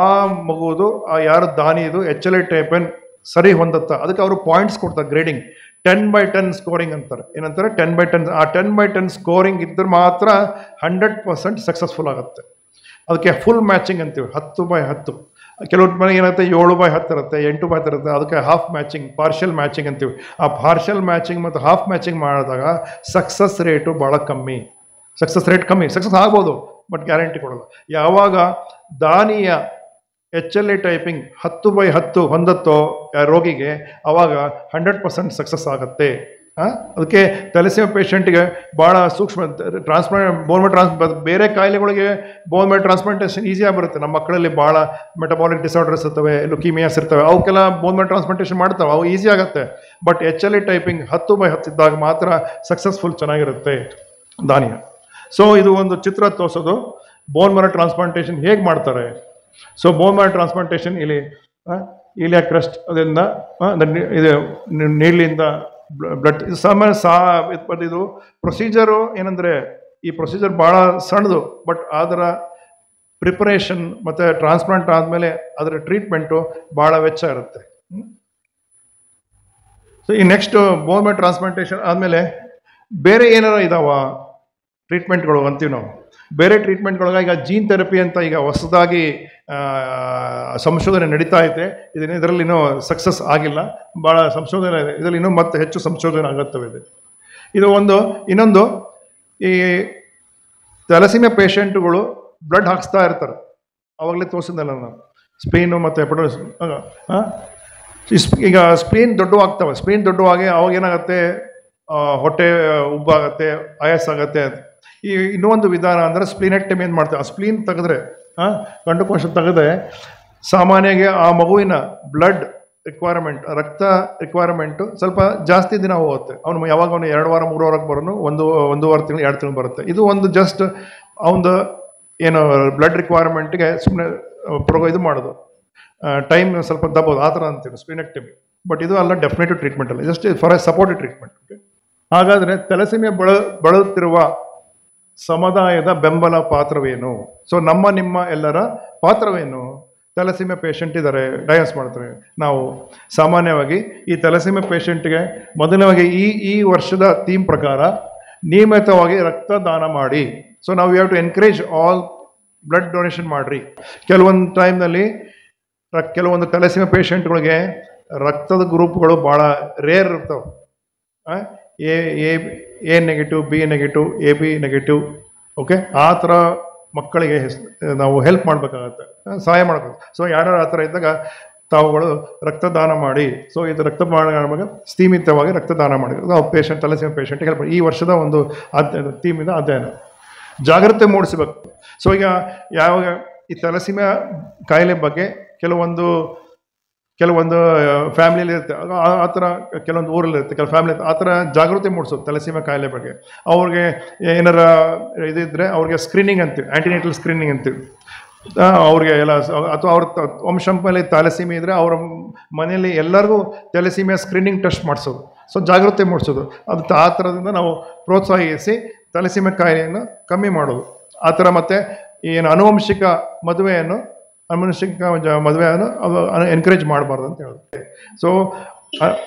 ಆ ಮಗುವುದು ಯಾರು ದಾನಿದು HLA ಟೈಪಿಂಗ್ ಸರಿ ಹೊಂದುತ್ತಾ ಅದಕ್ಕೆ ಅವರು ಪಾಯಿಂಟ್ಸ್ ಕೊಡ್ತಾರೆ, ಗ್ರೇಡಿಂಗ್. 10/10 ಸ್ಕೋರಿಂಗ್ ಅಂತಾರೆ. ಏನಂತಾರೆ, 10/10. ಆ 10/10 ಸ್ಕೋರಿಂಗ್ ಇದ್ದರೆ ಮಾತ್ರ 100% ಸಕ್ಸಸ್ಫುಲ್ ಆಗುತ್ತೆ. ಅದಕ್ಕೆ ಫುಲ್ ಮ್ಯಾಚಿಂಗ್ ಅಂತೀವಿ, 10/10. ಕೆಲವ್ರ ಮನೆಗೆ ಏನಾಗುತ್ತೆ 7/10 ಇರುತ್ತೆ, 8/10 ಇರುತ್ತೆ. ಅದಕ್ಕೆ ಹಾಫ್ ಮ್ಯಾಚಿಂಗ್, ಪಾರ್ಷಿಯಲ್ ಮ್ಯಾಚಿಂಗ್ ಅಂತೀವಿ. ಆ ಪಾರ್ಷಿಯಲ್ ಮ್ಯಾಚಿಂಗ್ ಮತ್ತು ಹಾಫ್ ಮ್ಯಾಚಿಂಗ್ ಮಾಡಿದಾಗ ಸಕ್ಸಸ್ ರೇಟು ಭಾಳ ಕಮ್ಮಿ. ಸಕ್ಸಸ್ ಆಗ್ಬೋದು, ಬಟ್ ಗ್ಯಾರಂಟಿ ಕೊಡಲ್ಲ. ಯಾವಾಗ ದಾನಿಯ HLA ಟೈಪಿಂಗ್ 10/10 ಹೊಂದತ್ತೋ ರೋಗಿಗೆ, ಆವಾಗ 100% ಸಕ್ಸಸ್ ಆಗುತ್ತೆ. ಅದಕ್ಕೆ ಥ್ಯಾಲಸೀಮಿಯಾ ಪೇಷಂಟಿಗೆ ಭಾಳ ಸೂಕ್ಷ್ಮ ಬೋನ್ ಮ್ಯಾರೋ ಬೇರೆ ಕಾಯಿಲೆಗಳಿಗೆ ಬೋನ್ ಮ್ಯಾರೋ ಟ್ರಾನ್ಸ್ಪ್ಲಾಂಟೇಷನ್ ಈಸಿಯಾಗಿ ಬರುತ್ತೆ. ನಮ್ಮ ಮಕ್ಕಳಲ್ಲಿ ಭಾಳ ಮೆಟಬಾಲಿಕ್ ಡಿಸಾರ್ಡರ್ಸ್ ಇರ್ತವೆ, ಲುಕೀಮಿಯಾಸ್ ಇರ್ತವೆ, ಅವಕ್ಕೆಲ್ಲ ಬೋನ್ ಮ್ಯಾರೋ ಟ್ರಾನ್ಸ್ಪ್ಲಾಂಟೇಷನ್ ಮಾಡ್ತಾವೆ, ಅವು ಈಸಿ ಆಗುತ್ತೆ. ಬಟ್ HLA ಟೈಪಿಂಗ್ 10/10 ಇದ್ದಾಗ ಮಾತ್ರ ಸಕ್ಸಸ್ಫುಲ್ ಚೆನ್ನಾಗಿರುತ್ತೆ ದಾನಿಯ. ಸೊ ಇದು ಒಂದು ಚಿತ್ರ ತೋರಿಸೋದು ಬೋನ್ ಮ್ಯಾರೋ ಟ್ರಾನ್ಸ್ಪ್ಲಾಂಟೇಷನ್ ಹೇಗೆ ಮಾಡ್ತಾರೆ. ಸೊ ಬೋನ್ ಮ್ಯಾರೋ ಟ್ರಾನ್ಸ್ಪ್ಲಾಂಟೇಷನ್ ಇಲ್ಲಿ ಇಲಿಯಾಕ್ ಕ್ರಸ್ಟ್ ಅದರಿಂದ ಇದು ನೀಡ್ಲಿಂದ ಬ್ಲಡ್ ಸಾಮಾನ್ಯ ಇದು ಪ್ರೊಸೀಜರು ಏನಂದರೆ, ಈ ಪ್ರೊಸೀಜರ್ ಭಾಳ ಸಣ್ಣದು, ಬಟ್ ಅದರ ಪ್ರಿಪರೇಷನ್ ಮತ್ತು ಟ್ರಾನ್ಸ್ಪ್ಲಾಂಟ್ ಆದಮೇಲೆ ಅದರ ಟ್ರೀಟ್ಮೆಂಟು ಭಾಳ ವೆಚ್ಚ ಇರುತ್ತೆ. ಸೊ ಈ ನೆಕ್ಸ್ಟ್ ಬೋನ್ ಮ್ಯಾರೋ ಟ್ರಾನ್ಸ್ಪ್ಲಾಂಟೇಷನ್ ಆದಮೇಲೆ ಬೇರೆ ಏನಾರ ಇದಾವ ಟ್ರೀಟ್ಮೆಂಟ್ಗಳು ಅಂತೀವಿ ನಾವು. ಬೇರೆ ಟ್ರೀಟ್ಮೆಂಟ್ಗಳಾಗ ಈಗ ಜೀನ್ ಥೆರಪಿ ಅಂತ ಈಗ ಹೊಸದಾಗಿ ಸಂಶೋಧನೆ ನಡೀತಾ ಇದೆ. ಇದರಲ್ಲಿ ಇನ್ನೂ ಸಕ್ಸಸ್ ಆಗಿಲ್ಲ, ಭಾಳ ಸಂಶೋಧನೆ ಇದರಲ್ಲಿ ಇನ್ನೂ ಮತ್ತೆ ಹೆಚ್ಚು ಸಂಶೋಧನೆ ಅಗತ್ಯವಿದೆ. ಇದು ಒಂದು. ಇನ್ನೊಂದು, ಈ ಥ್ಯಾಲಸೀಮಿಯಾ ಪೇಷಂಟ್ಗಳು ಬ್ಲಡ್ ಹಾಕ್ಸ್ತಾ ಇರ್ತಾರೆ. ಆವಾಗಲೇ ತೋರಿಸಿದ್ನಲ್ಲ ನಾನು, ಸ್ಪ್ಲೀನು ಮತ್ತು ಹೆಪಟೈಟಿಸ್. ಈಗ ಸ್ಪ್ಲೀನ್ ದೊಡ್ಡವಾಗ್ತವೆ. ಸ್ಪ್ಲೀನ್ ದೊಡ್ಡವಾಗಿ ಅವಾಗ ಏನಾಗುತ್ತೆ, ಹೊಟ್ಟೆ ಉಬ್ಬಾಗತ್ತೆ, ಆಯಾಸ ಆಗುತ್ತೆ. ಈ ಇನ್ನೊಂದು ವಿಧಾನ ಅಂದರೆ ಸ್ಪ್ಲೀನೆಕ್ಟಮಿ ಏನು ಮಾಡ್ತಾರೆ. ಆ ಸ್ಪ್ಲೀನ್ ತೆಗೆದ್ರೆ, ಗಂಡಕೋಶ ತೆಗೆದ್ರೆ ಸಾಮಾನ್ಯವಾಗಿ ಆ ಮಗುವಿನ ಬ್ಲಡ್ ರಿಕ್ವೈರ್ಮೆಂಟ್, ರಕ್ತ ರಿಕ್ವೈರ್ಮೆಂಟು ಸ್ವಲ್ಪ ಜಾಸ್ತಿ ದಿನ ಹೋಗುತ್ತೆ. ಅವನು ಯಾವಾಗ 2 ವಾರ 3 ವಾರಕ್ಕೆ ಬರೋನು 1.5 ತಿಂಗಳು 2 ತಿಂಗಳು ಬರುತ್ತೆ. ಇದು ಒಂದು ಜಸ್ಟ್ ಅವನು ಏನು ಬ್ಲಡ್ ರಿಕ್ವೈರ್ಮೆಂಟ್ಗೆ ಸುಮ್ಮನೆ ಇದು ಮಾಡೋದು, ಟೈಮ್ ಸ್ವಲ್ಪ ದಬೋದು, ಆ ಥರ ಅಂತೀವಿ ಸ್ಪ್ಲೀನೆಕ್ಟಮಿ. ಬಟ್ ಇದು ಅಲ್ಲ, ಡೆಫಿನೆಟಿವ್ ಟ್ರೀಟ್ಮೆಂಟ್ ಅಲ್ಲ, just for A supportive treatment. Okay, ಹಾಗಾದರೆ ಥ್ಯಾಲಸೀಮಿಯಾ ಬಳಲುತ್ತಿರುವ ಸಮುದಾಯದ ಬೆಂಬಲ ಪಾತ್ರವೇನು? ಸೊ ನಿಮ್ಮ ಎಲ್ಲರ ಪಾತ್ರವೇನು? ಥ್ಯಾಲಸೀಮಿಯಾ ಪೇಷಂಟ್ ಇದ್ದಾರೆ, ಡಯಾಗ್ನೋಸ್ ಮಾಡ್ತಾರೆ. ನಾವು ಸಾಮಾನ್ಯವಾಗಿ ಈ ಥ್ಯಾಲಸೀಮಿಯಾ ಪೇಷಂಟ್ಗೆ ಮೊದಲನೇವಾಗಿ ಈ ವರ್ಷದ ಥೀಮ್ ಪ್ರಕಾರ ನಿಯಮಿತವಾಗಿ ರಕ್ತದಾನ ಮಾಡಿ. ಸೊ ನಾವು have to encourage all blood donation ಮಾಡಿರಿ. ಕೆಲವೊಂದು ಟೈಮ್ನಲ್ಲಿ ಕೆಲವೊಂದು ಥ್ಯಾಲಸೀಮಿಯಾ ಪೇಷಂಟ್ಗಳಿಗೆ ರಕ್ತದ ಗ್ರೂಪ್ಗಳು ಭಾಳ ರೇರ್ ಇರ್ತವೆ. A negative, B negative, AB negative. Okay, ಆ ಥರ ಮಕ್ಕಳಿಗೆ ನಾವು ಹೆಲ್ಪ್ ಮಾಡಬೇಕಾಗತ್ತೆ, ಸಹಾಯ ಮಾಡಬೇಕು. ಸೊ ಯಾರು ಆ ಥರ ಇದ್ದಾಗ ತಾವುಗಳು ರಕ್ತದಾನ ಮಾಡಿ. ಸೊ ಇದು ರಕ್ತದಾನ ಸ್ಥೀಮಿತವಾಗಿ ರಕ್ತದಾನ ಮಾಡಿ ನಾವು ಥ್ಯಾಲಸೀಮಿಯಾ ಪೇಷಂಟ್ಗೆ ಹೆಲ್ಪ್ ಮಾಡಿ. ಈ ವರ್ಷದ ಒಂದು ಥೀಮಿಂದ ಅಧ್ಯಯನ ಜಾಗೃತಿ ಮೂಡಿಸಬೇಕು. ಸೊ ಈಗ ಯಾವಾಗ ಈ ಥ್ಯಾಲಸೀಮಿಯಾ ಕಾಯಿಲೆ ಬಗ್ಗೆ ಕೆಲವೊಂದು ಫ್ಯಾಮಿಲಿಯಲ್ಲಿ ಇರುತ್ತೆ, ಆ ಥರ ಕೆಲವೊಂದು ಊರಲ್ಲಿ ಇರುತ್ತೆ, ಕೆಲವು ಫ್ಯಾಮಿಲಿ ಆ ಥರ ಜಾಗೃತಿ ಮೂಡಿಸೋದು ತಲೆಸೀಮೆ ಕಾಯಿಲೆ ಬಗ್ಗೆ. ಅವ್ರಿಗೆ ಏನಾರ ಇದಿದ್ರೆ ಅವ್ರಿಗೆ ಸ್ಕ್ರೀನಿಂಗ್ ಅಂತೀವಿ, ಆ್ಯಂಟಿನೇಟಲ್ ಸ್ಕ್ರೀನಿಂಗ್ ಅಂತೀವಿ. ಅವ್ರಿಗೆ ಎಲ್ಲ ಅಥವಾ ಅವ್ರ ವಂಶಂಪಲ್ಲಿ ತಲೆಸೀಮೆ ಇದ್ದರೆ ಅವರ ಮನೆಯಲ್ಲಿ ಎಲ್ಲರಿಗೂ ತಲೆಸೀಮೆಯ ಸ್ಕ್ರೀನಿಂಗ್ ಟೆಸ್ಟ್ ಮಾಡಿಸೋದು. ಸೊ ಜಾಗೃತಿ ಮೂಡಿಸೋದು, ಅದು ಆ ಥರದಿಂದ ನಾವು ಪ್ರೋತ್ಸಾಹಿಸಿ ತಲೆಸೀಮೆ ಕಾಯಿಲೆಯನ್ನು ಕಮ್ಮಿ ಮಾಡೋದು. ಆ ಥರ ಮತ್ತು ಏನು ಅನುವಂಶಿಕ ಮದುವೆಯನ್ನು ಎನ್ಕರೇಜ್ ಮಾಡಬಾರ್ದು ಅಂತ ಹೇಳುತ್ತೆ. ಸೊ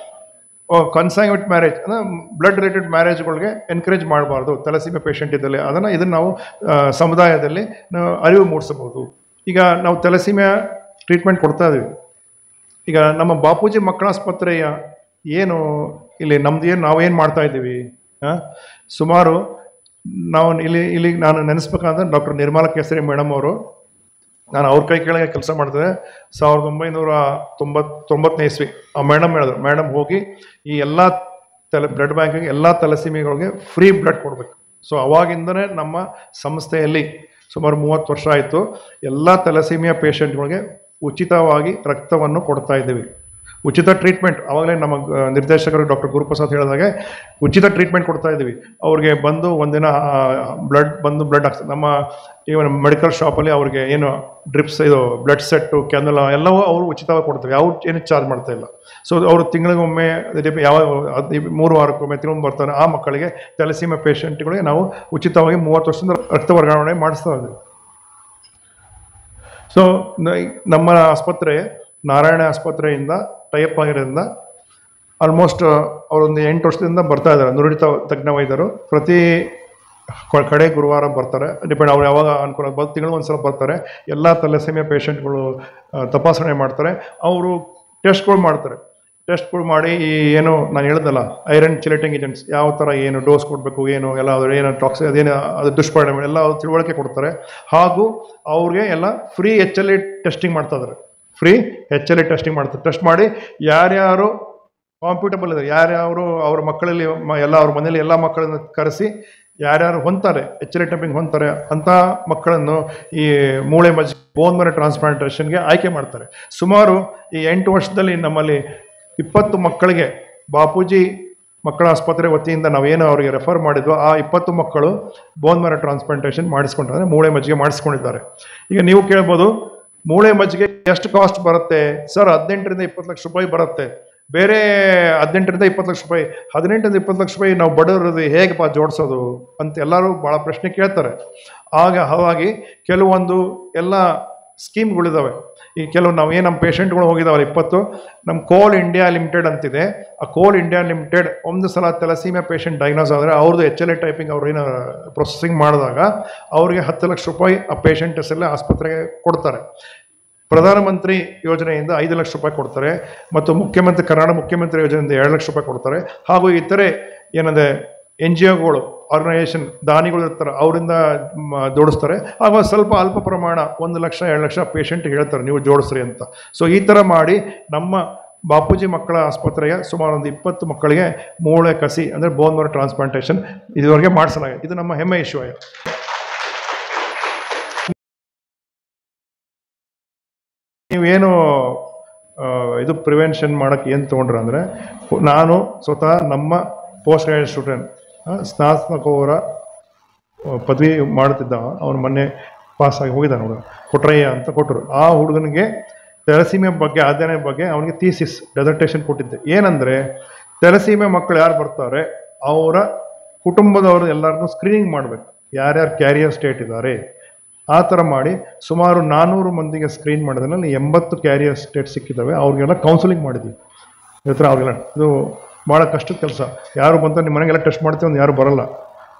ಕನ್ಸೈನ್ಮೆಂಟ್ ಮ್ಯಾರೇಜ್ ಅಂದರೆ ಬ್ಲಡ್ ರಿಲೇಟೆಡ್ ಮ್ಯಾರೇಜ್ಗಳಿಗೆ ಎನ್ಕರೇಜ್ ಮಾಡಬಾರ್ದು ತಲೆಸೀಮೆ ಪೇಷಂಟ್ ಇದ್ದಲ್ಲಿ. ಇದನ್ನು ನಾವು ಸಮುದಾಯದಲ್ಲಿ ನಾವು ಅರಿವು ಮೂಡಿಸಬಹುದು. ಈಗ ನಾವು ತಲೆಸೀಮೆಯ ಟ್ರೀಟ್ಮೆಂಟ್ ಕೊಡ್ತಾ ಇದ್ದೀವಿ. ಈಗ ನಮ್ಮ ಬಾಪೂಜಿ ಮಕ್ಕಳ ಆಸ್ಪತ್ರೆಯ ಏನು ಇಲ್ಲಿ ನಮ್ದು ನಾವೇನು ಮಾಡ್ತಾ ಇದ್ದೀವಿ, ಸುಮಾರು ನಾವು ಇಲ್ಲಿ ನಾನು ನೆನೆಸ್ಬೇಕಂದ್ರೆ ಡಾಕ್ಟರ್ ನಿರ್ಮಲಾ ಕೇಸರಿ ಮೇಡಮ್ ಅವರು, ನಾನು ಅವ್ರ ಕೈ ಕೆಳಗೆ ಕೆಲಸ ಮಾಡ್ತಿದ್ದೆ 1999 ಇಸ್ವಿ. ಆ ಮೇಡಮ್ ಹೇಳಿದ್ರು, ಮೇಡಮ್ ಹೋಗಿ ಈ ಎಲ್ಲ ಬ್ಲಡ್ ಬ್ಯಾಂಕಿಗೆ ಎಲ್ಲ ತಲೆಸೀಮೆಗಳಿಗೆ ಫ್ರೀ ಬ್ಲಡ್ ಕೊಡಬೇಕು. ಸೊ ಅವಾಗಿಂದನೇ ನಮ್ಮ ಸಂಸ್ಥೆಯಲ್ಲಿ ಸುಮಾರು 30 ವರ್ಷ ಆಯಿತು, ಎಲ್ಲ ತಲೆಸೀಮೆಯ ಪೇಷಂಟ್ಗಳಿಗೆ ಉಚಿತವಾಗಿ ರಕ್ತವನ್ನು ಕೊಡ್ತಾ ಇದ್ದೀವಿ. ಉಚಿತ ಟ್ರೀಟ್ಮೆಂಟ್, ಆವಾಗಲೇ ನಮ್ಮ ನಿರ್ದೇಶಕರು ಡಾಕ್ಟರ್ ಗುರುಪ್ರಸಾದ್ ಹೇಳಿದಾಗೆ ಉಚಿತ ಟ್ರೀಟ್ಮೆಂಟ್ ಕೊಡ್ತಾ ಇದ್ದೀವಿ. ಅವ್ರಿಗೆ ಬಂದು ಒಂದಿನ ಬ್ಲಡ್ ಹಾಕ್ತಾರೆ. ನಮ್ಮ ಇವನ್ ಮೆಡಿಕಲ್ ಶಾಪಲ್ಲಿ ಅವ್ರಿಗೆ ಏನು ಡ್ರಿಪ್ಸ್, ಇದು ಬ್ಲಡ್ ಸೆಟ್ಟು, ಕ್ಯಾನುಲ ಎಲ್ಲವೂ ಅವರು ಉಚಿತವಾಗಿ ಕೊಡ್ತಾರೆ. ಯಾವ ಏನು ಚಾರ್ಜ್ ಮಾಡ್ತಾ ಇಲ್ಲ. ಸೊ ಅವರು ತಿಂಗಳಿಗೊಮ್ಮೆ ಯಾವ 3 ವಾರಕ್ಕೊಮ್ಮೆ ತಿಂಗಳು ಬರ್ತಾರೆ. ಆ ಮಕ್ಕಳಿಗೆ ತಲೆಸೀಮೆ ಪೇಷಂಟ್ಗಳಿಗೆ ನಾವು ಉಚಿತವಾಗಿ 30 ವರ್ಷದಿಂದ ರಕ್ತ ವರ್ಗಾವಣೆ ಮಾಡಿಸ್ತಾ ಇದ್ದೀವಿ. ಸೊ ನಮ್ಮ ಆಸ್ಪತ್ರೆ ನಾರಾಯಣ ಆಸ್ಪತ್ರೆಯಿಂದ ಟೈಪ್ ಆಗಿರೋದ್ರಿಂದ ಆಲ್ಮೋಸ್ಟ್ ಅವರೊಂದು 8 ವರ್ಷದಿಂದ ಬರ್ತಾ ಇದ್ದಾರೆ. ನುರಿತ ತಜ್ಞ ವೈದ್ಯರು ಪ್ರತಿ ಕಡೆ ಗುರುವಾರ ಬರ್ತಾರೆ. ಡಿಪೆಂಡ್ ಅವ್ರು ಯಾವಾಗ ಅನುಕೂಲ, ತಿಂಗಳು ಒಂದ್ಸಲ ಬರ್ತಾರೆ. ಎಲ್ಲ ತಲೆಸೀಮೆ ಪೇಷಂಟ್ಗಳು ತಪಾಸಣೆ ಮಾಡ್ತಾರೆ. ಅವರು ಟೆಸ್ಟ್ಗಳು ಮಾಡಿ ಈ ಏನು ನಾನು ಹೇಳ್ದಲ್ಲ ಐರನ್ ಚಿಲೇಟಿಂಗ್ ಏಜೆಂಟ್ಸ್ ಯಾವ ಥರ ಏನು ಡೋಸ್ ಕೊಡಬೇಕು, ಏನು ಎಲ್ಲ ಏನು ಟಾಕ್ಸಿನ್ ಅದೇನು ಅದು ದುಷ್ಪರಿಣಾಮ ಎಲ್ಲ ತಿಳುವಳಿಕೆ ಕೊಡ್ತಾರೆ. ಹಾಗೂ ಅವ್ರಿಗೆ ಎಲ್ಲ ಫ್ರೀ HLA ಟೆಸ್ಟಿಂಗ್ ಮಾಡ್ತಾ ಇದ್ದಾರೆ. ಫ್ರೀ HLA ಟೆಸ್ಟಿಂಗ್ ಮಾಡ್ತಾರೆ. ಟೆಸ್ಟ್ ಮಾಡಿ ಯಾರ್ಯಾರು ಕಾಂಪಿಟಬಲ್ ಇದೆ, ಯಾರ್ಯಾರು ಅವ್ರ ಮಕ್ಕಳಲ್ಲಿ ಅವ್ರ ಮನೇಲಿ ಎಲ್ಲ ಮಕ್ಕಳನ್ನು ಕರೆಸಿ ಯಾರ್ಯಾರು ಹೊಂತಾರೆ HLA ಟೆಸ್ಟಿಂಗ್ ಹೊಂತಾರೆ ಅಂಥ ಮಕ್ಕಳನ್ನು ಈ ಮೂಳೆ ಮಜ್ಜಿಗೆ ಬೋನ್ ಮ್ಯಾರೋ ಟ್ರಾನ್ಸ್ಪ್ಲಾಂಟೇಷನ್ಗೆ ಆಯ್ಕೆ ಮಾಡ್ತಾರೆ. ಸುಮಾರು ಈ 8 ವರ್ಷದಲ್ಲಿ ನಮ್ಮಲ್ಲಿ 20 ಮಕ್ಕಳಿಗೆ ಬಾಪೂಜಿ ಮಕ್ಕಳ ಆಸ್ಪತ್ರೆ ವತಿಯಿಂದ ನಾವೇನು ಅವರಿಗೆ ರೆಫರ್ ಮಾಡಿದ್ವೋ ಆ 20 ಮಕ್ಕಳು ಬೋನ್ ಮ್ಯಾರೋ ಟ್ರಾನ್ಸ್ಪ್ಲಾಂಟೇಷನ್ ಮಾಡಿಸ್ಕೊಂಡಿದ್ದಾರೆ, ಮೂಳೆ ಮಜ್ಜಿಗೆ ಮಾಡಿಸ್ಕೊಂಡಿದ್ದಾರೆ. ಈಗ ನೀವು ಕೇಳ್ಬೋದು, ಮೂಳೆ ಮಜ್ಜಿಗೆ ಎಷ್ಟು ಕಾಸ್ಟ್ ಬರುತ್ತೆ ಸರ್? 18ರಿಂದ 20 ಲಕ್ಷ ರೂಪಾಯಿ ಬರುತ್ತೆ. ಬೇರೆ 18ರಿಂದ 20 ಲಕ್ಷ ರೂಪಾಯಿ, 18ರಿಂದ 20 ಲಕ್ಷ ರೂಪಾಯಿ ನಾವು ಬಡವರದು ಹೇಗಪ್ಪ ಜೋಡಿಸೋದು ಅಂತ ಎಲ್ಲರೂ ಭಾಳ ಪ್ರಶ್ನೆ ಕೇಳ್ತಾರೆ. ಹಾಗಾಗಿ ಕೆಲವೊಂದು ಎಲ್ಲ ಸ್ಕೀಮ್ಗಳಿದ್ದಾವೆ. ಈ ಕೆಲವು ನಾವೇನು ನಮ್ಮ ಪೇಷಂಟ್ಗಳು ಹೋಗಿದ್ದಾವಲ್ಲ 20, ನಮ್ಮ ಕೋಲ್ ಇಂಡಿಯಾ ಲಿಮಿಟೆಡ್ ಅಂತಿದೆ. ಆ ಕೋಲ್ ಇಂಡಿಯಾ ಲಿಮಿಟೆಡ್ ಒಂದು ಸಲ ತಲೆಸೀಮೆ ಪೇಷಂಟ್ ಡಯಾಗ್ನೋಸ್ ಆದರೆ ಅವ್ರದ್ದು HLA ಟೈಪಿಂಗ್ ಅವ್ರು ಏನು ಪ್ರೊಸೆಸಿಂಗ್ ಮಾಡಿದಾಗ ಅವ್ರಿಗೆ 10 ಲಕ್ಷ ರೂಪಾಯಿ ಆ ಪೇಷಂಟ್ ಹೆಸರಲ್ಲೇ ಆಸ್ಪತ್ರೆಗೆ ಕೊಡ್ತಾರೆ. ಪ್ರಧಾನಮಂತ್ರಿ ಯೋಜನೆಯಿಂದ 5 ಲಕ್ಷ ರೂಪಾಯಿ ಕೊಡ್ತಾರೆ ಮತ್ತು ಕರ್ನಾಟಕ ಮುಖ್ಯಮಂತ್ರಿ ಯೋಜನೆಯಿಂದ 2 ಲಕ್ಷ ರೂಪಾಯಿ ಕೊಡ್ತಾರೆ. ಹಾಗೂ ಇತರೆ ಏನಂದರೆ NGOಗಳು, ಆರ್ಗನೈಸೇಷನ್, ದಾನಿಗಳು ಇರ್ತಾರೆ, ಅವರಿಂದ ಜೋಡಿಸ್ತಾರೆ. ಆಗ ಸ್ವಲ್ಪ ಅಲ್ಪ ಪ್ರಮಾಣ 1 ಲಕ್ಷ 2 ಲಕ್ಷ ಪೇಷಂಟ್ಗೆ ಹೇಳ್ತಾರೆ ನೀವು ಜೋಡಿಸ್ರಿ ಅಂತ. ಸೊ ಈ ಥರ ಮಾಡಿ ನಮ್ಮ ಬಾಪೂಜಿ ಮಕ್ಕಳ ಆಸ್ಪತ್ರೆಯ ಸುಮಾರು ಒಂದು 20 ಮಕ್ಕಳಿಗೆ ಮೂಳೆ ಕಸಿ ಅಂದರೆ ಬೋನ್ ಮ್ಯಾರೋ ಟ್ರಾನ್ಸ್ಪ್ಲಾಂಟೇಷನ್ ಇದುವರೆಗೆ ಮಾಡಿಸಲಾಗಿದೆ. ಇದು ನಮ್ಮ ಹೆಮ್ಮೆ ವಿಷಯ. ನೀವೇನು ಇದು ಪ್ರಿವೆನ್ಷನ್ ಮಾಡೋಕ್ಕೆ ಏನು ತೊಗೊಂಡ್ರೆ ಅಂದರೆ, ನಾನು ಸ್ವತಃ ನಮ್ಮ ಪೋಸ್ಟ್ ಗ್ರಾಜುಯೇಟ್ ಸ್ಟೂಡೆಂಟ್ ಸ್ನಾತಕೋತ್ತರ ಪದವಿ ಮಾಡ್ತಿದ್ದ ಅವನು ಮೊನ್ನೆ ಪಾಸಾಗಿ ಹೋಗಿದ್ದಾನೆ ಹುಡುಗ, ಕೊಟ್ರಯ್ಯ ಅಂತ ಕೊಟ್ಟರು. ಆ ಹುಡುಗನಿಗೆ ತಲೆಸೀಮೆ ಬಗ್ಗೆ ಅಧ್ಯಯನ ಬಗ್ಗೆ ಅವನಿಗೆ ಥೀಸಿಸ್ ಡೆಸರ್ಟೇಷನ್ ಕೊಟ್ಟಿದ್ದೆ. ಏನಂದರೆ ತಲೆಸೀಮೆ ಮಕ್ಕಳು ಯಾರು ಬರ್ತಾರೆ ಅವರ ಕುಟುಂಬದವರು ಎಲ್ಲರನ್ನೂ ಸ್ಕ್ರೀನಿಂಗ್ ಮಾಡಬೇಕು, ಯಾರ್ಯಾರು ಕ್ಯಾರಿಯರ್ ಸ್ಟೇಟ್ ಇದ್ದಾರೆ ಆ ಥರ ಮಾಡಿ ಸುಮಾರು 400 ಮಂದಿಗೆ ಸ್ಕ್ರೀನ್ ಮಾಡಿದ್ರಲ್ಲಿ 80 ಕ್ಯಾರಿಯರ್ ಸ್ಟೇಟ್ ಸಿಕ್ಕಿದ್ದಾವೆ. ಅವ್ರಿಗೆಲ್ಲ ಕೌನ್ಸಿಲಿಂಗ್ ಮಾಡಿದ್ವಿ. ಈ ಥರ ಅವ್ರಿಗೆಲ್ಲ ಇದು ಭಾಳ ಕಷ್ಟದ ಕೆಲಸ. ಯಾರು ಬಂತ ನಿಮ್ಮ ಮನೆಗೆಲ್ಲ ಟೆಸ್ಟ್ ಮಾಡ್ತೀವಿ ಒಂದು ಯಾರು ಬರಲ್ಲ.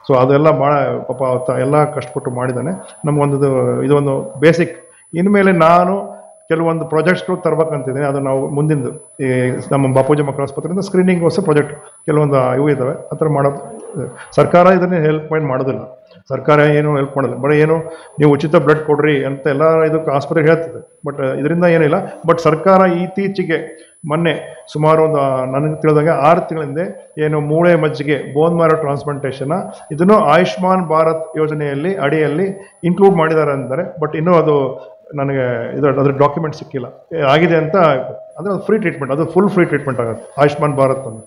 ಸೊ ಅದೆಲ್ಲ ಭಾಳ ಪಾಪ ಎಲ್ಲ ಕಷ್ಟಪಟ್ಟು ಮಾಡಿದ್ದಾನೆ. ನಮಗೊಂದು ಇದೊಂದು ಬೇಸಿಕ್. ಇನ್ಮೇಲೆ ನಾನು ಕೆಲವೊಂದು ಪ್ರಾಜೆಕ್ಟ್ಸ್ಗಳು ತರಬೇಕಂತಿದ್ದೀನಿ. ಅದು ನಾವು ಮುಂದಿಂದು ಈ ನಮ್ಮ ಬಾಪೂಜಿ ಮಕ್ಕಳ ಆಸ್ಪತ್ರೆಯಿಂದ ಸ್ಕ್ರೀನಿಂಗ್ಗೋಸ್ಕರ ಪ್ರಾಜೆಕ್ಟ್ ಕೆಲವೊಂದು ಇವು ಇದ್ದಾವೆ. ಆ ಥರ ಮಾಡೋದು. ಸರ್ಕಾರ ಇದನ್ನೇ ಹೆಲ್ಪ್ ಮಾಡೋದಿಲ್ಲ. ಸರ್ಕಾರ ಏನು ಹೆಲ್ಪ್ ಮಾಡೋಲ್ಲ. ಬರೀ ಏನು ನೀವು ಉಚಿತ ಬ್ಲಡ್ ಕೊಡ್ರಿ ಅಂತ ಎಲ್ಲ ಇದಕ್ಕೆ ಆಸ್ಪತ್ರೆಗೆ ಹೇಳ್ತದೆ. ಬಟ್ ಇದರಿಂದ ಏನಿಲ್ಲ. ಬಟ್ ಸರ್ಕಾರ ಇತ್ತೀಚೆಗೆ ಮೊನ್ನೆ ಸುಮಾರು ಒಂದು ನನಗೆ ತಿಳಿದಾಗ 6 ತಿಂಗಳಿಂದ ಏನು ಮೂಳೆ ಮಜ್ಜಿಗೆ ಬೋನ್ ಮ್ಯಾರೋ ಟ್ರಾನ್ಸ್ಪ್ಲಾಂಟೇಷನ್ನ ಇದನ್ನು ಆಯುಷ್ಮಾನ್ ಭಾರತ್ ಯೋಜನೆಯಲ್ಲಿ ಅಡಿಯಲ್ಲಿ ಇನ್ಕ್ಲೂಡ್ ಮಾಡಿದ್ದಾರೆ ಅಂತಾರೆ. ಬಟ್ ಇನ್ನೂ ಅದು ನನಗೆ ಅದ್ರ ಡಾಕ್ಯುಮೆಂಟ್ ಸಿಕ್ಕಿಲ್ಲ, ಆಗಿದೆ ಅಂತ. ಅಂದರೆ ಅದು ಫ್ರೀ ಟ್ರೀಟ್ಮೆಂಟ್, ಅದು ಫುಲ್ ಫ್ರೀ ಟ್ರೀಟ್ಮೆಂಟ್ ಆಗುತ್ತೆ ಆಯುಷ್ಮಾನ್ ಭಾರತ್ ಅಂತ.